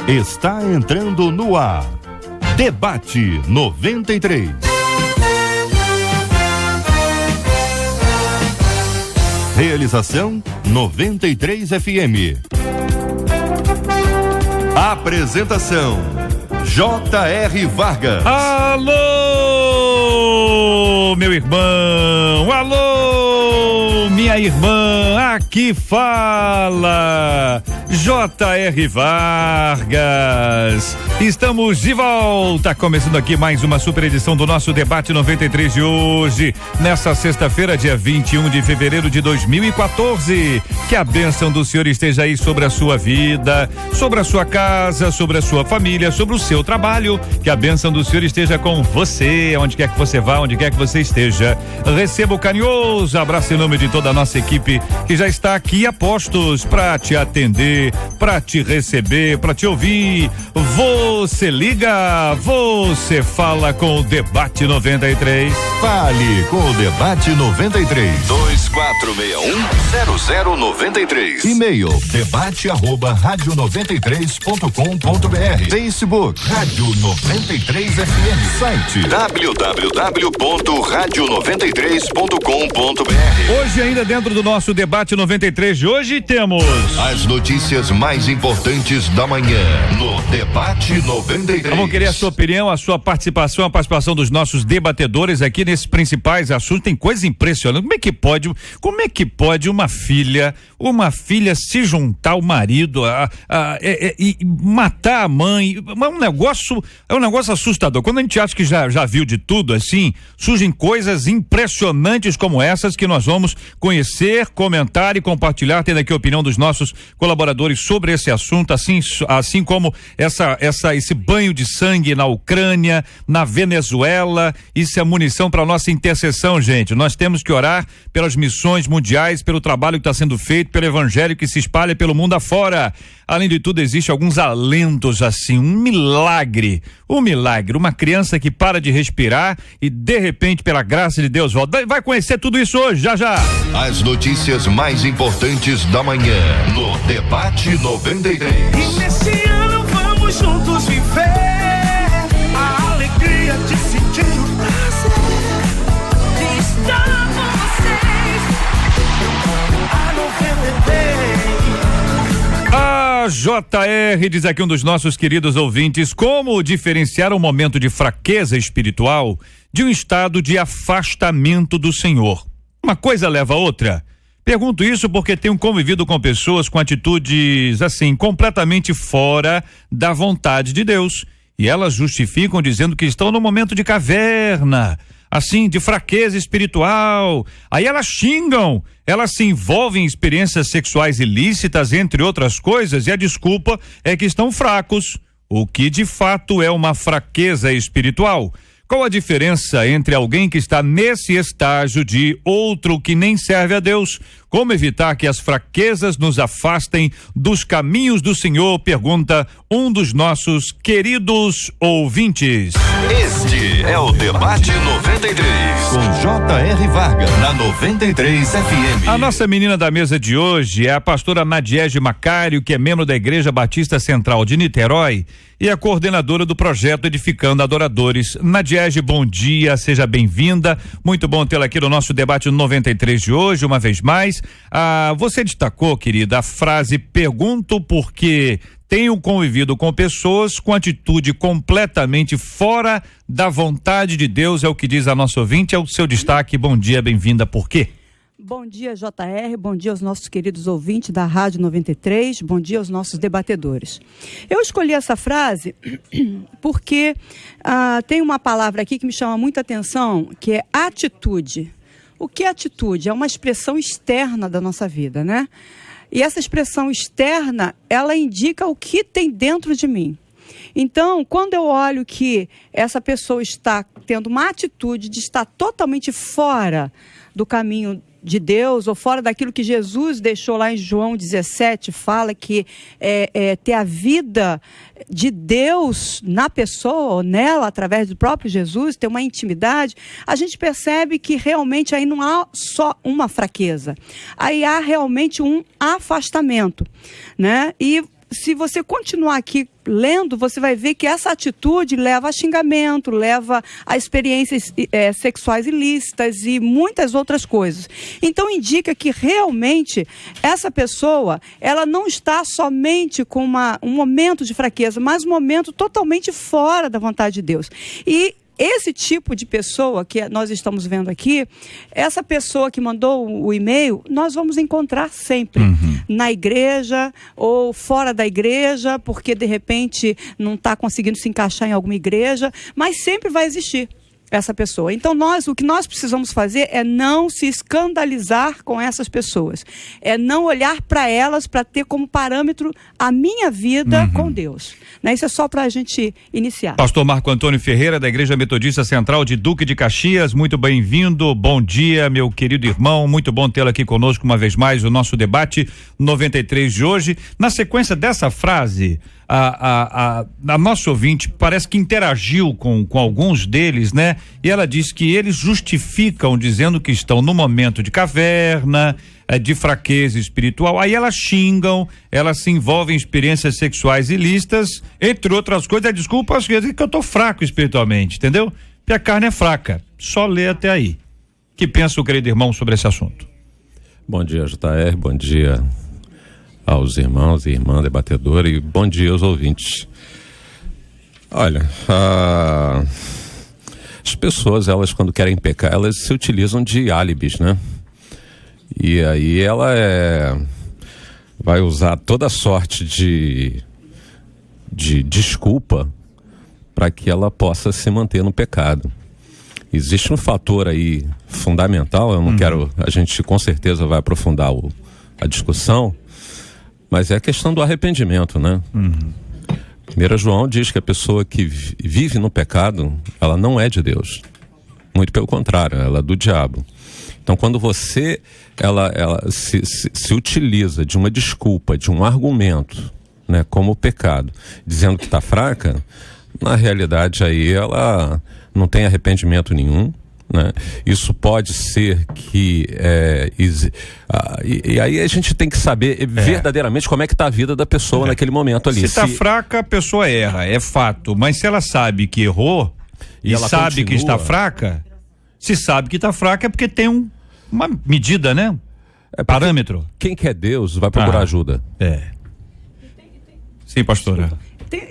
Está entrando no ar. Debate 93. Realização 93 FM. Apresentação J.R. Vargas. Alô, meu irmão, alô, minha irmã, aqui fala J.R. Vargas. Estamos de volta, começando aqui mais uma super edição do nosso Debate 93 de hoje, nessa sexta-feira, dia 21 de fevereiro de 2014. Que a bênção do Senhor esteja aí sobre a sua vida, sobre a sua casa, sobre a sua família, sobre o seu trabalho. Que a bênção do Senhor esteja com você, onde quer que você vá, onde quer que você esteja. Receba o carinhoso abraço em nome de toda a nossa equipe que já está aqui a postos para te atender, para te receber, para te ouvir. Você liga, você fala com o Debate 93. Fale com o Debate 93. 2461-0093. E-mail debate@radio93.com.br. Facebook Rádio 93 FM. Site www.radio93.com.br. Hoje, ainda dentro do nosso Debate 93 de hoje, temos as notícias mais importantes da manhã no Debate 93. Vamos querer a sua opinião, a sua participação, a participação dos nossos debatedores aqui nesses principais assuntos. Tem coisa impressionante. Como é que pode uma filha se juntar ao marido e matar a mãe? É um negócio assustador. Quando a gente acha que já viu de tudo assim, surgem coisas impressionantes como essas que nós vamos conhecer, comentar e compartilhar, tendo aqui a opinião dos nossos colaboradores sobre esse assunto, assim como esse banho de sangue na Ucrânia, na Venezuela. Isso é munição para nossa intercessão, gente. Nós temos que orar pelas missões mundiais, pelo trabalho que está sendo feito, pelo evangelho que se espalha pelo mundo afora. Além de tudo, existe alguns alentos assim, um milagre, uma criança que para de respirar e de repente, pela graça de Deus, volta. Vai conhecer tudo isso hoje, já. As notícias mais importantes da manhã no Debate 93. E nesse ano vamos juntos viver a alegria de sentir o prazer de estar com vocês. A 93. A JR diz aqui um dos nossos queridos ouvintes: como diferenciar um momento de fraqueza espiritual de um estado de afastamento do Senhor? Uma coisa leva a outra. Pergunto isso porque tenho convivido com pessoas com atitudes assim, completamente fora da vontade de Deus. E elas justificam dizendo que estão no momento de caverna, assim, de fraqueza espiritual. Aí elas xingam, elas se envolvem em experiências sexuais ilícitas, entre outras coisas, e a desculpa é que estão fracos. O que de fato é uma fraqueza espiritual? Qual a diferença entre alguém que está nesse estágio de outro que nem serve a Deus? Como evitar que as fraquezas nos afastem dos caminhos do Senhor? Pergunta um dos nossos queridos ouvintes. Este é o Debate 93 com J.R. Vargas na 93 FM. A nossa menina da mesa de hoje é a pastora Nadiege Macário, que é membro da Igreja Batista Central de Niterói e é coordenadora do projeto Edificando Adoradores. Nadiege, bom dia, seja bem-vinda. Muito bom tê-la aqui no nosso Debate 93 de hoje, uma vez mais. Você destacou, querida, a frase "pergunto porque tenho convivido com pessoas com atitude completamente fora da vontade de Deus", é o que diz a nossa ouvinte, é o seu destaque. Bom dia, bem-vinda, por quê? Bom dia, JR, bom dia aos nossos queridos ouvintes da Rádio 93, bom dia aos nossos debatedores. Eu escolhi essa frase porque tem uma palavra aqui que me chama muita atenção, que é atitude. O que é atitude? É uma expressão externa da nossa vida, né? E essa expressão externa, ela indica o que tem dentro de mim. Então, quando eu olho que essa pessoa está tendo uma atitude de estar totalmente fora do caminho de Deus, ou fora daquilo que Jesus deixou lá em João 17, fala que ter a vida de Deus na pessoa, ou nela, através do próprio Jesus, ter uma intimidade, a gente percebe que realmente aí não há só uma fraqueza, aí há realmente um afastamento, né? E se você continuar aqui lendo, você vai ver que essa atitude leva a xingamento, leva a experiências sexuais ilícitas e muitas outras coisas. Então indica que realmente essa pessoa, ela não está somente com um momento de fraqueza, mas um momento totalmente fora da vontade de Deus. E esse tipo de pessoa que nós estamos vendo aqui, essa pessoa que mandou o e-mail, nós vamos encontrar sempre na igreja ou fora da igreja, porque de repente não está conseguindo se encaixar em alguma igreja, mas sempre vai existir essa pessoa. Então o que nós precisamos fazer é não se escandalizar com essas pessoas, é não olhar para elas para ter como parâmetro a minha vida com Deus, né? Isso é só para a gente iniciar. Pastor Marco Antônio Ferreira, da Igreja Metodista Central de Duque de Caxias, muito bem-vindo, bom dia, meu querido irmão, muito bom tê-lo aqui conosco uma vez mais, o nosso debate 93 de hoje. Na sequência dessa frase, a nossa ouvinte parece que interagiu com alguns deles, né? E ela diz que eles justificam dizendo que estão no momento de caverna, de fraqueza espiritual, aí elas xingam, elas se envolvem em experiências sexuais ilícitas, entre outras coisas, desculpa, que eu tô fraco espiritualmente, entendeu? Porque a carne é fraca, só lê até aí. O que pensa o querido irmão sobre esse assunto? Bom dia, JR, bom dia aos irmãos e irmãs debatedores e bom dia aos ouvintes. Olha, as pessoas, elas quando querem pecar, elas se utilizam de álibis, né? E aí ela vai usar toda sorte de desculpa para que ela possa se manter no pecado. Existe um fator aí fundamental, eu não quero, a gente com certeza vai aprofundar a discussão, mas é a questão do arrependimento, né? 1 João diz que a pessoa que vive no pecado, ela não é de Deus. Muito pelo contrário, ela é do diabo. Então, quando você ela se utiliza de uma desculpa, de um argumento, né, como o pecado, dizendo que está fraca, na realidade aí ela não tem arrependimento nenhum, né? Isso pode ser que e aí a gente tem que saber verdadeiramente como é que está a vida da pessoa naquele momento ali. Se está fraca, a pessoa erra, é fato, mas se ela sabe que errou e ela sabe que está fraca, se sabe que está fraca é porque tem uma medida, né? Parâmetro. Quem quer Deus vai procurar ajuda. Sim, pastora.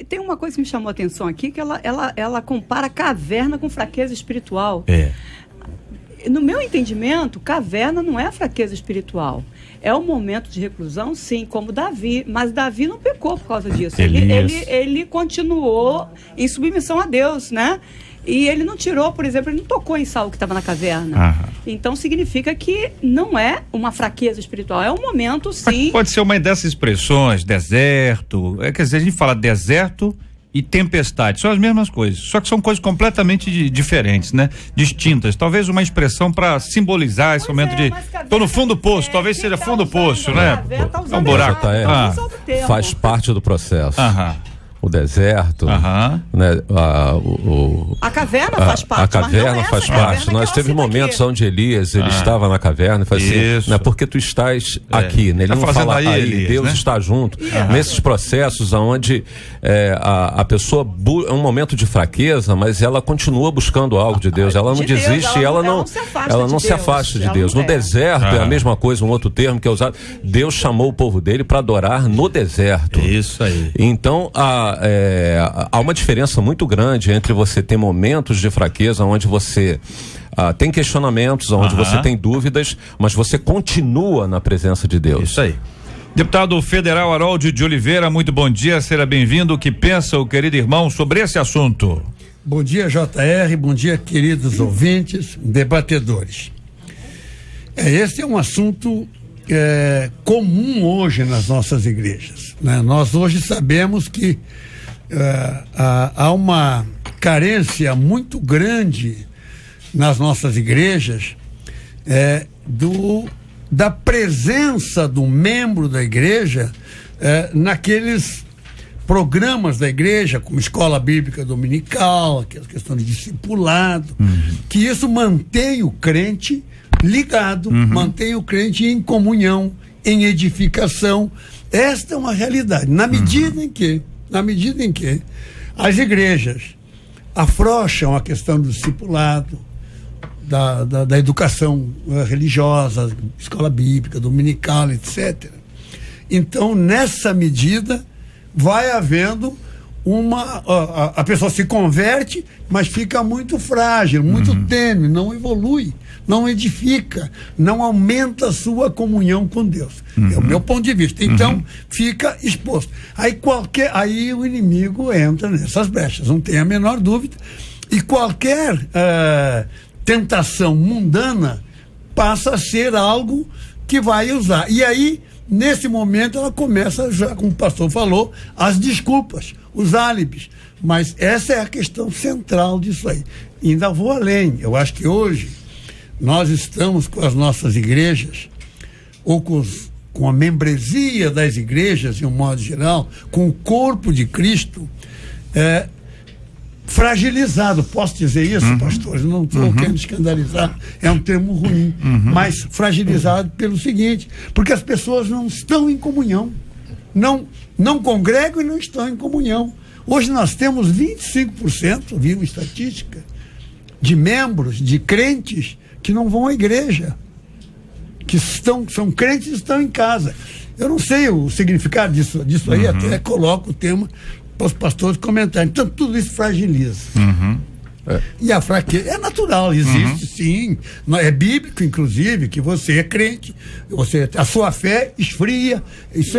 Tem uma coisa que me chamou a atenção aqui, que ela compara caverna com fraqueza espiritual. No meu entendimento, caverna não é a fraqueza espiritual. É um momento de reclusão, sim, como Davi. Mas Davi não pecou por causa disso. Ele continuou em submissão a Deus, né? E ele não tirou, por exemplo, ele não tocou em Saul que estava na caverna. Então significa que não é uma fraqueza espiritual, é um momento, sim. Mas pode ser uma dessas expressões, deserto, quer dizer, a gente fala deserto e tempestade, são as mesmas coisas, só que são coisas completamente diferentes, né? Distintas, talvez uma expressão para simbolizar esse momento de tô no fundo do poço, talvez seja fundo do poço, né? É um buraco. Faz parte do processo. O deserto, né? A caverna faz parte. A caverna faz parte. Nós teve momentos onde Elias, ele estava na caverna e fazia assim, né? Porque tu estás aqui, né? Ele não fala aí, Elias, Deus, né? Está junto. Nesses processos onde a pessoa é um momento de fraqueza, mas ela continua buscando algo de Deus. Ela não desiste, ela não se afasta de Deus. No deserto é a mesma coisa, um outro termo que é usado. Deus chamou o povo dele para adorar no deserto. Isso aí. Então, há uma diferença muito grande entre você ter momentos de fraqueza onde você tem questionamentos, onde você tem dúvidas, mas você continua na presença de Deus. Isso aí. Deputado federal Harold de Oliveira, muito bom dia, seja bem-vindo. O que pensa o querido irmão sobre esse assunto? Bom dia, JR, bom dia, queridos ouvintes, debatedores. Esse é um assunto comum hoje nas nossas igrejas, né? Nós hoje sabemos que há uma carência muito grande nas nossas igrejas da presença do membro da igreja naqueles programas da igreja, como escola bíblica dominical, aquela questão de discipulado, que isso mantém o crente ligado, mantém o crente em comunhão, em edificação, Esta é uma realidade. Na medida em que as igrejas afrouxam a questão do discipulado, da educação religiosa, escola bíblica, dominical, etc. Então, nessa medida, vai havendo a pessoa se converte, mas fica muito frágil, muito tênue, não evolui, não edifica, não aumenta a sua comunhão com Deus. É o meu ponto de vista. Então, fica exposto. Aí o inimigo entra nessas brechas, não tem a menor dúvida. E qualquer tentação mundana passa a ser algo que vai usar. E aí, nesse momento, ela começa, já como o pastor falou, as desculpas, os álibis. Mas essa é a questão central disso aí. E ainda vou além. Eu acho que hoje nós estamos com as nossas igrejas, ou com a membresia das igrejas, de um modo geral, com o corpo de Cristo, fragilizado. Posso dizer isso, pastores? Não estou querendo escandalizar, é um termo ruim, mas fragilizado pelo seguinte, porque as pessoas não estão em comunhão, não congregam e não estão em comunhão. Hoje nós temos 25%, viu a estatística, de membros, de crentes que não vão à igreja, que são crentes e estão em casa. Eu não sei o significado disso aí, até coloco o tema para os pastores comentarem. Então, tudo isso fragiliza. E a fraqueza é natural, existe sim. É bíblico, inclusive, que você é crente, a sua fé esfria. Isso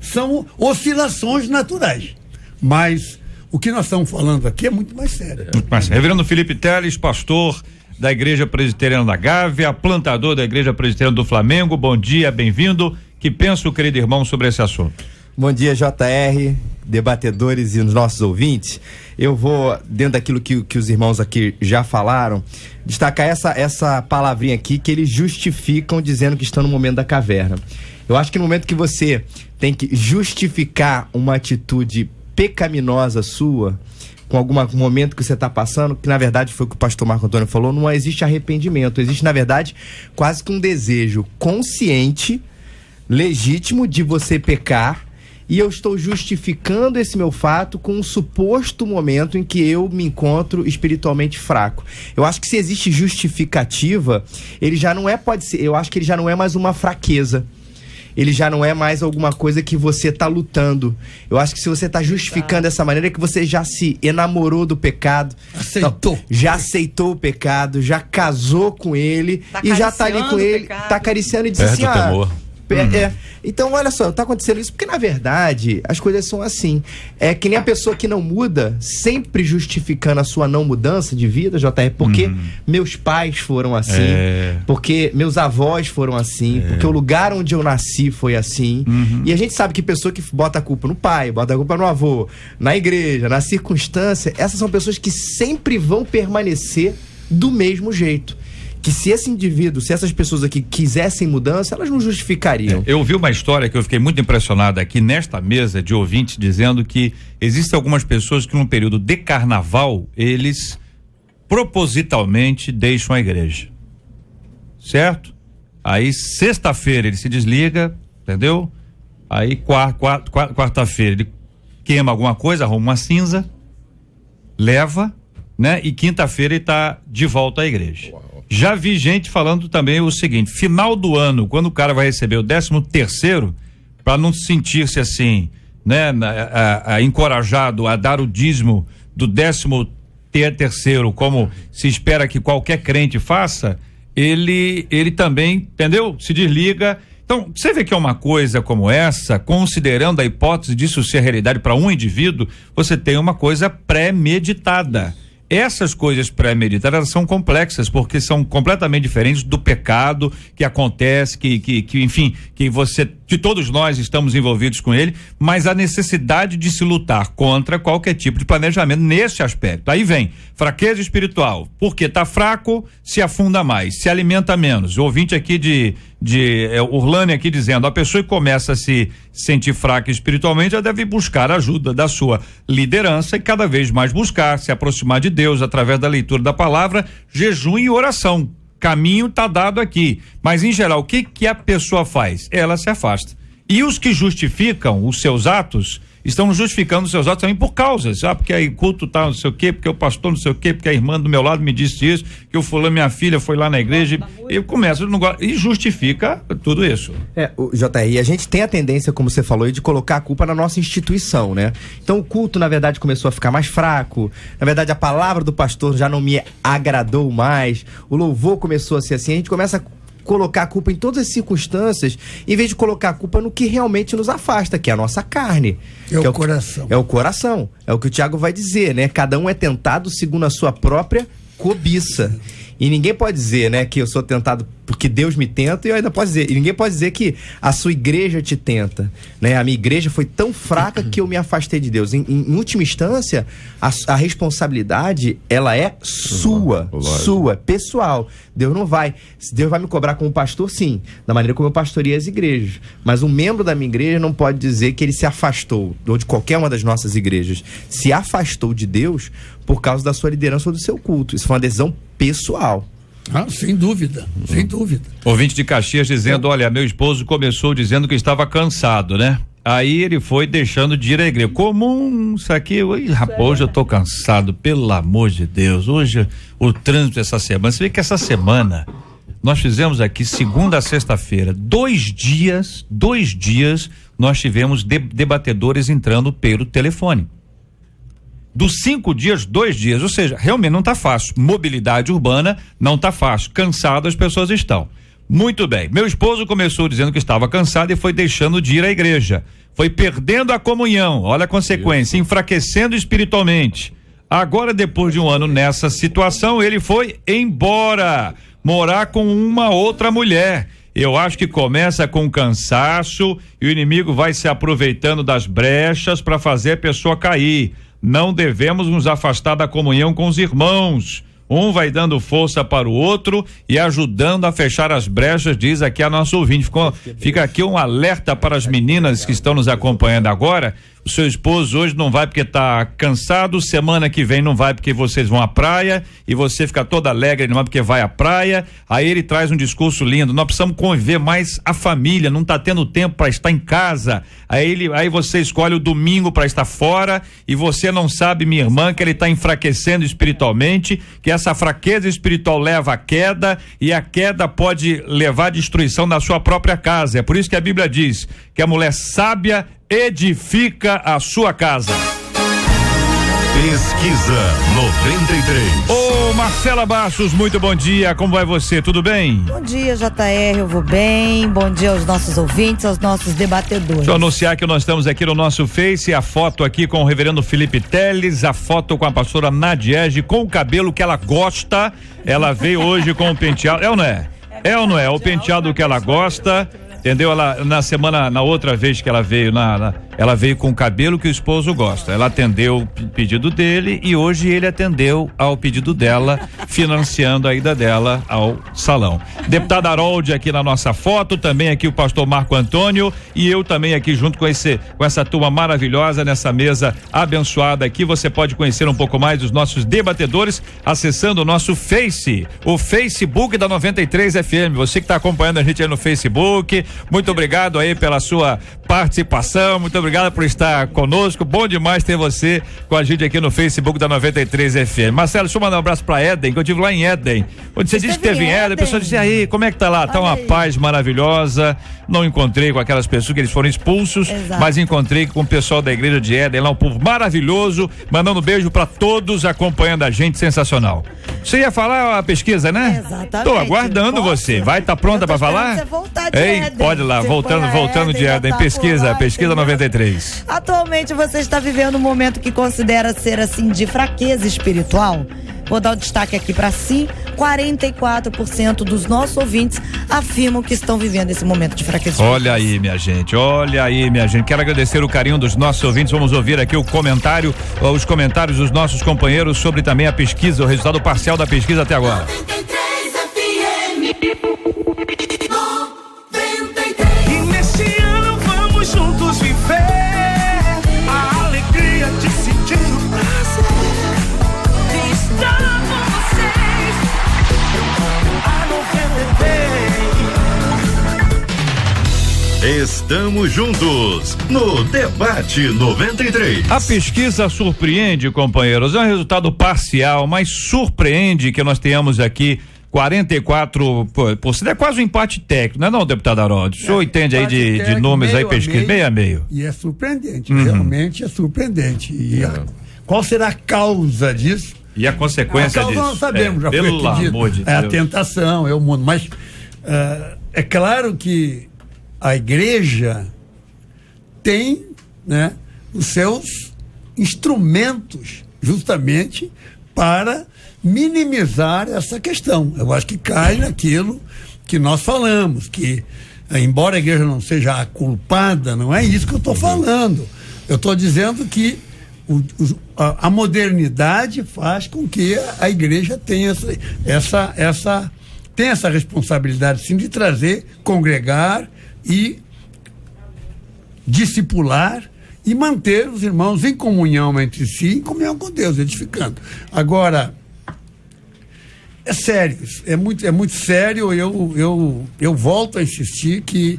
são oscilações naturais. Mas o que nós estamos falando aqui é muito mais sério. Muito mais sério. Reverendo Felipe Teles, pastor da Igreja Presbiteriana da Gávea, plantador da Igreja Presbiteriana do Flamengo. Bom dia, bem-vindo. Que pensa o querido irmão sobre esse assunto? Bom dia, JR, debatedores e os nossos ouvintes. Eu vou, dentro daquilo que os irmãos aqui já falaram, destacar essa palavrinha aqui que eles justificam dizendo que estão no momento da caverna. Eu acho que no momento que você tem que justificar uma atitude pecaminosa sua, com algum momento que você está passando, que na verdade foi o que o pastor Marco Antônio falou, não existe arrependimento, existe na verdade quase que um desejo consciente, legítimo de você pecar, e eu estou justificando esse meu fato com um suposto momento em que eu me encontro espiritualmente fraco. Eu acho que se existe justificativa, ele já não é, eu acho que ele já não é mais uma fraqueza. Ele já não é mais alguma coisa que você está lutando. Eu acho que se você está justificando dessa maneira, é que você já se enamorou do pecado. Aceitou. Já aceitou o pecado, já casou com ele e já está ali com ele, está acariciando e diz assim, então olha só, tá acontecendo isso porque na verdade as coisas são assim, é que nem a pessoa que não muda, sempre justificando a sua não mudança de vida, JR, porque meus pais foram assim, porque meus avós foram assim, porque o lugar onde eu nasci foi assim, e a gente sabe que pessoa que bota a culpa no pai, bota a culpa no avô, na igreja, na circunstância, essas são pessoas que sempre vão permanecer do mesmo jeito. Que se esse indivíduo, se essas pessoas aqui quisessem mudança, elas não justificariam. Eu ouvi uma história que eu fiquei muito impressionado aqui nesta mesa de ouvintes, dizendo que existem algumas pessoas que num período de carnaval, eles propositalmente deixam a igreja. Certo? Aí sexta-feira ele se desliga, entendeu? Aí quarta-feira ele queima alguma coisa, arruma uma cinza, leva, né? E quinta-feira ele tá de volta à igreja. Já vi gente falando também o seguinte: final do ano, quando o cara vai receber o 13º, para não sentir-se assim, né, encorajado a dar o dízimo do 13º, como se espera que qualquer crente faça, ele também, entendeu? Se desliga. Então, você vê que é uma coisa como essa, considerando a hipótese disso ser realidade para um indivíduo, você tem uma coisa pré-meditada. Essas coisas pré-meditadas são complexas, porque são completamente diferentes do pecado que acontece, enfim, que todos nós estamos envolvidos com ele, mas a necessidade de se lutar contra qualquer tipo de planejamento nesse aspecto. Aí vem fraqueza espiritual, porque tá fraco, se afunda mais, se alimenta menos. O ouvinte aqui de Urlânia aqui dizendo, a pessoa que começa a se sentir fraca espiritualmente, já deve buscar a ajuda da sua liderança e cada vez mais buscar se aproximar de Deus através da leitura da palavra, jejum e oração. Caminho tá dado aqui, mas em geral o que a pessoa faz? Ela se afasta. E os que justificam os seus atos estão justificando os seus atos também por causas, porque aí culto tá não sei o quê, porque o pastor não sei o quê, porque a irmã do meu lado me disse isso, que o fulano, minha filha, foi lá na igreja e começa e justifica tudo isso. O JR, a gente tem a tendência, como você falou, de colocar a culpa na nossa instituição, né? Então o culto, na verdade, começou a ficar mais fraco, na verdade a palavra do pastor já não me agradou mais, o louvor começou a ser assim, a gente começa a colocar a culpa em todas as circunstâncias, em vez de colocar a culpa no que realmente nos afasta, que é a nossa carne. É o coração. É o coração. É o que o Tiago vai dizer, né? Cada um é tentado segundo a sua própria cobiça. E ninguém pode dizer, né, que eu sou tentado porque Deus me tenta, e eu ainda posso dizer, e ninguém pode dizer que a sua igreja te tenta, né? A minha igreja foi tão fraca que eu me afastei de Deus. Em última instância, a responsabilidade, ela é sua, pessoal. Deus não vai. Deus vai me cobrar como pastor, sim, da maneira como eu pastorei as igrejas. Mas um membro da minha igreja não pode dizer que ele se afastou, ou de qualquer uma das nossas igrejas, se afastou de Deus por causa da sua liderança ou do seu culto. Isso foi uma decisão pessoal. Sem dúvida, sem dúvida. Ouvinte de Caxias dizendo, olha, meu esposo começou dizendo que estava cansado, né? Aí ele foi deixando de ir à igreja. Comum, isso aqui, rapaz, hoje eu tô cansado, pelo amor de Deus. Hoje o trânsito essa semana, você vê que essa semana nós fizemos aqui segunda a sexta-feira, 2 dias nós tivemos debatedores entrando pelo telefone. Dos 5 dias, 2 dias, ou seja, realmente não tá fácil. Mobilidade urbana não tá fácil. Cansado as pessoas estão. Muito bem. Meu esposo começou dizendo que estava cansado e foi deixando de ir à igreja. Foi perdendo a comunhão. Olha a consequência, enfraquecendo espiritualmente. Agora, depois de um ano nessa situação, ele foi embora, morar com uma outra mulher. Eu acho que começa com cansaço e o inimigo vai se aproveitando das brechas para fazer a pessoa cair. Não devemos nos afastar da comunhão com os irmãos. Um vai dando força para o outro e ajudando a fechar as brechas, diz aqui a nossa ouvinte. Fica aqui um alerta para as meninas que estão nos acompanhando agora. O seu esposo hoje não vai porque está cansado, semana que vem não vai porque vocês vão à praia e você fica toda alegre, não vai porque vai à praia. Aí ele traz um discurso lindo, nós precisamos conviver mais a família, não está tendo tempo para estar em casa. Aí você escolhe o domingo para estar fora e você não sabe, minha irmã, que ele está enfraquecendo espiritualmente, que essa fraqueza espiritual leva à queda e a queda pode levar à destruição da sua própria casa. É por isso que a Bíblia diz que a mulher sábia edifica a sua casa. Pesquisa 93. Ô Marcela Bastos, muito bom dia, como vai você? Tudo bem? Bom dia, JR, eu vou bem. Bom dia aos nossos ouvintes, aos nossos debatedores. Deixa eu anunciar que nós estamos aqui no nosso Face, a foto aqui com o reverendo Felipe Teles, a foto com a pastora Nadiege com o cabelo que ela gosta. Ela veio hoje com o penteado, é ou não é? É ou não é? O penteado que ela gosta. Entendeu? Ela, na outra vez que ela veio, ela veio com o cabelo que o esposo gosta. Ela atendeu o pedido dele e hoje ele atendeu ao pedido dela, financiando a ida dela ao salão. Deputada Harold aqui na nossa foto, também aqui o pastor Marco Antônio e eu também aqui junto com essa turma maravilhosa nessa mesa abençoada aqui. Você pode conhecer um pouco mais dos nossos debatedores acessando o nosso Face, o Facebook da 93 FM. Você que está acompanhando a gente aí no Facebook, muito obrigado aí pela sua participação, muito obrigado por estar conosco, bom demais ter você com a gente aqui no Facebook da 93 FM. Marcelo, deixa eu mandar um abraço pra Éden, que eu estive lá em Éden, onde você disse que teve em Éden, a pessoa disse, aí, como é que tá lá? Tá uma paz maravilhosa, não encontrei com aquelas pessoas que eles foram expulsos, mas encontrei com o pessoal da igreja de Éden, lá um povo maravilhoso, mandando um beijo pra todos acompanhando a gente, sensacional. Você ia falar a pesquisa, né? Exatamente. Tô aguardando você, vai estar pronta pra falar? Você voltar de Ei, Éden. pode lá, voltando de Éden, pesquisa 93. Atualmente você está vivendo um momento que considera ser assim de fraqueza espiritual? Vou dar um destaque aqui para si, 44% dos nossos ouvintes afirmam que estão vivendo esse momento de fraqueza. Olha aí, minha gente, quero agradecer o carinho dos nossos ouvintes, vamos ouvir aqui os comentários dos nossos companheiros sobre também a pesquisa, o resultado parcial da pesquisa até agora. 93 FM. 93. E nesse ano vamos juntos viver a alegria de sentir o prazer de estar com vocês. A 93. Estamos juntos no Debate 93. A pesquisa surpreende, companheiros. É um resultado parcial, mas surpreende que nós tenhamos aqui 44%. É quase um empate técnico, não é não, deputado Haroldo? O senhor entende aí de números aí, pesquisa? Meio a meio. E é surpreendente, realmente é surpreendente. E qual será a causa disso? E a consequência disso? Nós sabemos, já foi pedido. A tentação, é o mundo. Mas é claro que a igreja tem, né, os seus instrumentos justamente para minimizar essa questão. Eu acho que cai naquilo que nós falamos, que embora a igreja não seja a culpada, não é isso que eu estou falando. Eu estou dizendo que a modernidade faz com que a igreja tenha essa responsabilidade, sim, de trazer, congregar e discipular e manter os irmãos em comunhão entre si, em comunhão com Deus, edificando. Agora, é sério, é muito sério. Eu volto a insistir que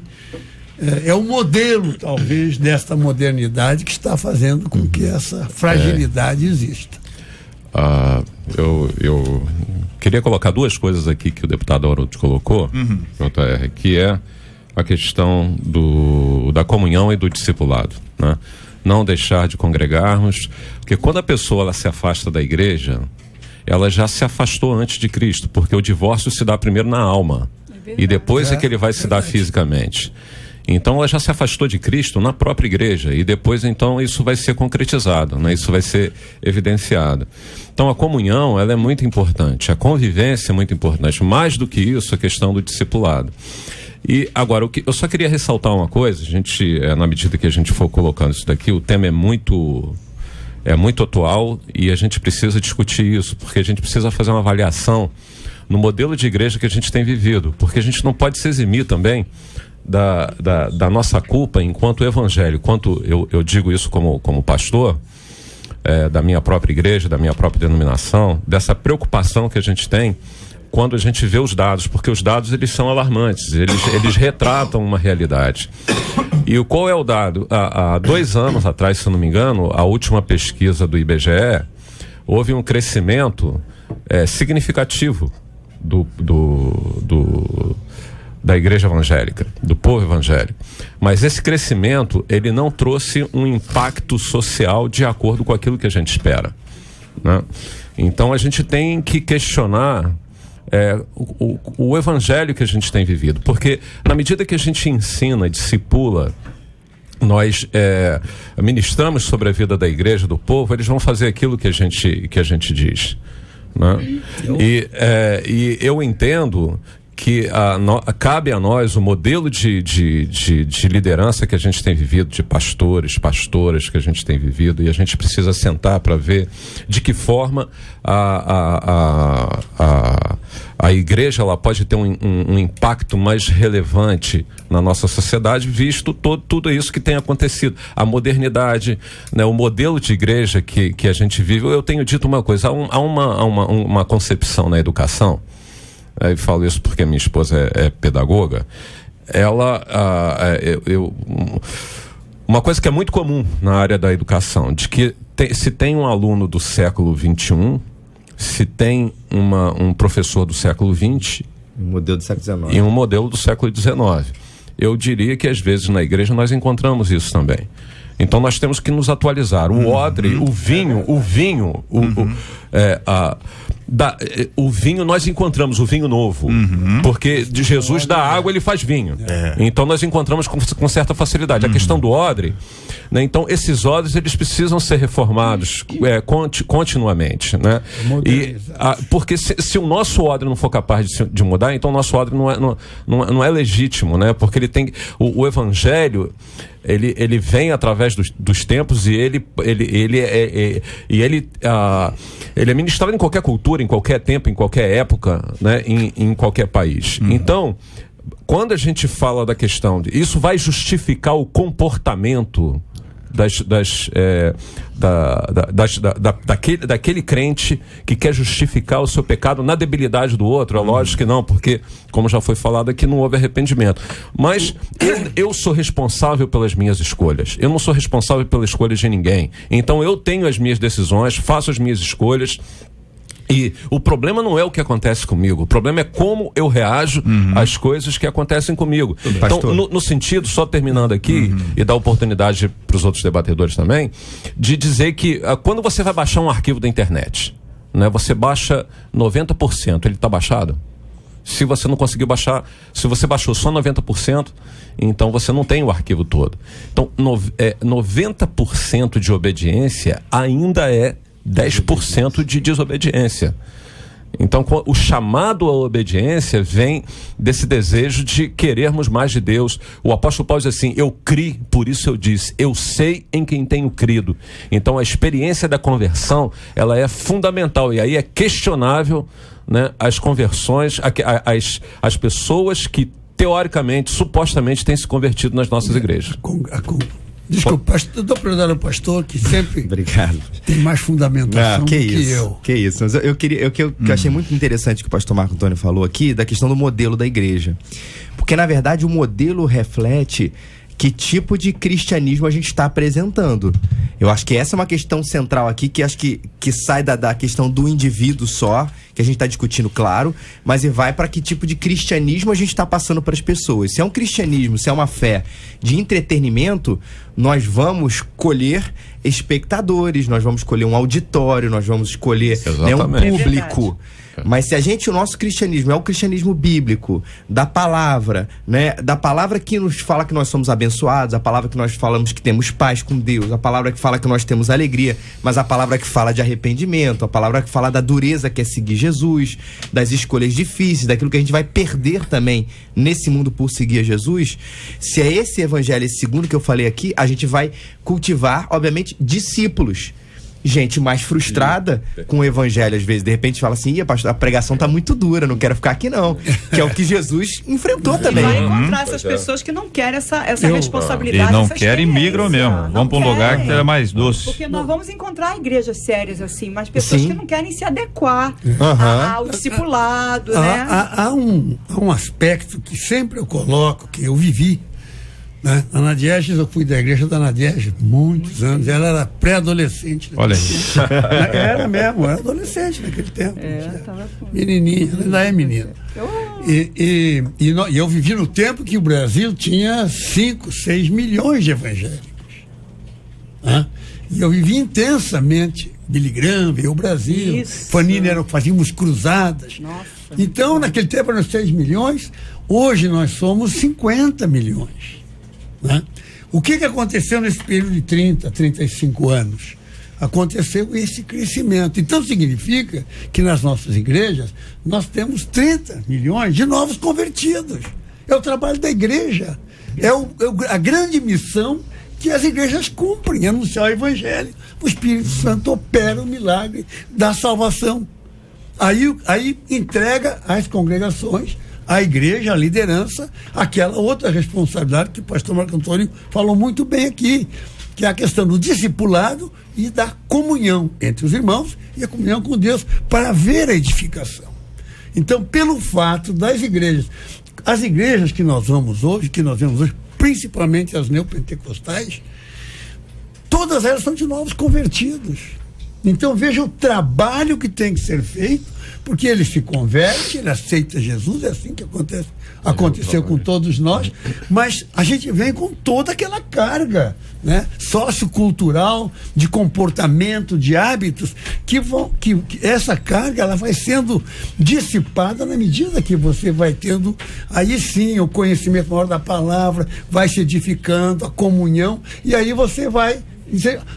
é o modelo, talvez, desta modernidade que está fazendo com que essa fragilidade exista. Eu queria colocar duas coisas aqui que o deputado Haroldo colocou, JR, que é a questão da comunhão e do discipulado, né? Não deixar de congregarmos, porque quando a pessoa ela se afasta da igreja, ela já se afastou antes de Cristo, porque o divórcio se dá primeiro na alma, e depois é que ele vai se dar fisicamente. Então ela já se afastou de Cristo na própria igreja, e depois então isso vai ser concretizado, né? Isso vai ser evidenciado. Então a comunhão, ela é muito importante, a convivência é muito importante, mais do que isso a questão do discipulado. E agora, eu só queria ressaltar uma coisa, na medida que a gente for colocando isso daqui, o tema é muito atual e a gente precisa discutir isso, porque a gente precisa fazer uma avaliação no modelo de igreja que a gente tem vivido, porque a gente não pode se eximir também da nossa culpa enquanto evangelho. Quanto eu digo isso como pastor da minha própria igreja, da minha própria denominação, dessa preocupação que a gente tem quando a gente vê os dados, porque os dados eles são alarmantes, eles retratam uma realidade. E qual é o dado? Há 2 anos atrás, se não me engano, a última pesquisa do IBGE, houve um crescimento significativo da igreja evangélica, do povo evangélico. Mas esse crescimento, ele não trouxe um impacto social de acordo com aquilo que a gente espera, né? Então a gente tem que questionar o evangelho que a gente tem vivido, porque na medida que a gente ensina, discipula, nós ministramos sobre a vida da igreja, do povo, eles vão fazer aquilo que a gente diz, né? E eu entendo que cabe a nós o modelo de liderança que a gente tem vivido, de pastoras que a gente tem vivido, e a gente precisa sentar para ver de que forma a igreja ela pode ter um impacto mais relevante na nossa sociedade, visto tudo isso que tem acontecido. A modernidade, né, o modelo de igreja que a gente vive. Eu tenho dito uma coisa, há uma concepção na educação, eu falo isso porque minha esposa é pedagoga, uma coisa que é muito comum na área da educação, de que se tem um aluno do século XXI, se tem um professor do século XX, um modelo do século XIX. E um modelo do século XIX. Eu diria que às vezes na igreja nós encontramos isso também. Então nós temos que nos atualizar. O odre, o vinho, o vinho nós encontramos o vinho novo, porque de Jesus da água ele faz vinho. Então nós encontramos com certa facilidade. A questão do odre, né? Então esses odres eles precisam ser reformados continuamente, né? Porque se o nosso odre não for capaz de mudar, então o nosso odre não é legítimo, né? Porque ele tem o evangelho. Ele vem através dos tempos e ele é ministrado em qualquer cultura, em qualquer tempo, em qualquer época, né? Em qualquer país. Então, quando a gente fala da questão isso vai justificar o comportamento daquele crente que quer justificar o seu pecado na debilidade do outro. É lógico que não, porque, como já foi falado aqui, não houve arrependimento. Mas eu sou responsável pelas minhas escolhas. Eu não sou responsável pelas escolhas de ninguém. Então eu tenho as minhas decisões, faço as minhas escolhas. E o problema não é o que acontece comigo, o problema é como eu reajo às coisas que acontecem comigo. Então, no sentido, só terminando aqui, e dar oportunidade para os outros debatedores também, de dizer que quando você vai baixar um arquivo da internet, né, você baixa 90%, ele está baixado? Se você não conseguiu baixar, se você baixou só 90%, então você não tem o arquivo todo. Então, 90% de obediência ainda é 10% de desobediência. Então, o chamado à obediência vem desse desejo de querermos mais de Deus. O apóstolo Paulo diz assim: eu criei, por isso eu disse, eu sei em quem tenho crido. Então, a experiência da conversão, ela é fundamental, e aí é questionável, né, as conversões, as pessoas que teoricamente, supostamente têm se convertido nas nossas igrejas. Desculpa, eu dou prioridade ao pastor, que sempre Obrigado. Tem mais fundamentação do que eu. Que isso. Mas eu achei muito interessante que o pastor Marco Antônio falou aqui, da questão do modelo da igreja. Porque, na verdade, o modelo reflete que tipo de cristianismo a gente está apresentando. Eu acho que essa é uma questão central aqui, que acho que sai da questão do indivíduo só, que a gente está discutindo, claro, mas e vai para que tipo de cristianismo a gente está passando para as pessoas. Se é um cristianismo, se é uma fé de entretenimento, nós vamos colher espectadores, nós vamos escolher um auditório, nós vamos escolher, né, um público. Mas se o nosso cristianismo é o cristianismo bíblico, da palavra, né? Da palavra que nos fala que nós somos abençoados, a palavra que nós falamos que temos paz com Deus, a palavra que fala que nós temos alegria, mas a palavra que fala de arrependimento, a palavra que fala da dureza que é seguir Jesus, das escolhas difíceis, daquilo que a gente vai perder também nesse mundo por seguir a Jesus. Se é esse evangelho, esse segundo que eu falei aqui, a gente vai cultivar, obviamente, discípulos. Gente mais frustrada com o evangelho, às vezes, de repente fala assim: pastor, a pregação tá muito dura, não quero ficar aqui não. Que é o que Jesus enfrentou também. E vai encontrar essas pessoas que não querem essa responsabilidade. E não querem, migram mesmo. Vamos para um lugar que é mais doce. Porque nós vamos encontrar igrejas sérias assim, mas pessoas que não querem se adequar ao discipulado, né? Há um aspecto que sempre eu coloco, que eu vivi, né? A Nadiege, eu fui da igreja da Nadiege muitos anos, ela era pré-adolescente. Olha aí. Era mesmo, era adolescente naquele tempo. Menininha, ela ainda é menina. E eu vivi no tempo que o Brasil tinha 5, 6 milhões de evangélicos. Né? E eu vivi intensamente Billy Graham, veio o Brasil, Fanini, fazíamos cruzadas. Nossa. Então, naquele tempo eram 6 milhões, hoje nós somos 50 milhões. Né? O que aconteceu nesse período de 30, 35 anos? Aconteceu esse crescimento. Então significa que nas nossas igrejas nós temos 30 milhões de novos convertidos. É o trabalho da igreja. É a grande missão que as igrejas cumprem, anunciar o evangelho. O Espírito Santo opera o milagre da salvação. Aí entrega às congregações, a igreja, a liderança, aquela outra responsabilidade que o pastor Marco Antônio falou muito bem aqui, que é a questão do discipulado e da comunhão entre os irmãos e a comunhão com Deus para ver a edificação. Então, pelo fato das igrejas, as igrejas que nós vemos hoje, principalmente as neopentecostais, todas elas são de novos convertidos. Então veja o trabalho que tem que ser feito, porque ele se converte, ele aceita Jesus, é assim que aconteceu com todos nós, mas a gente vem com toda aquela carga, né, sociocultural, de comportamento, de hábitos, que essa carga ela vai sendo dissipada na medida que você vai tendo, aí sim, o conhecimento maior da palavra, vai se edificando, a comunhão, e aí você vai.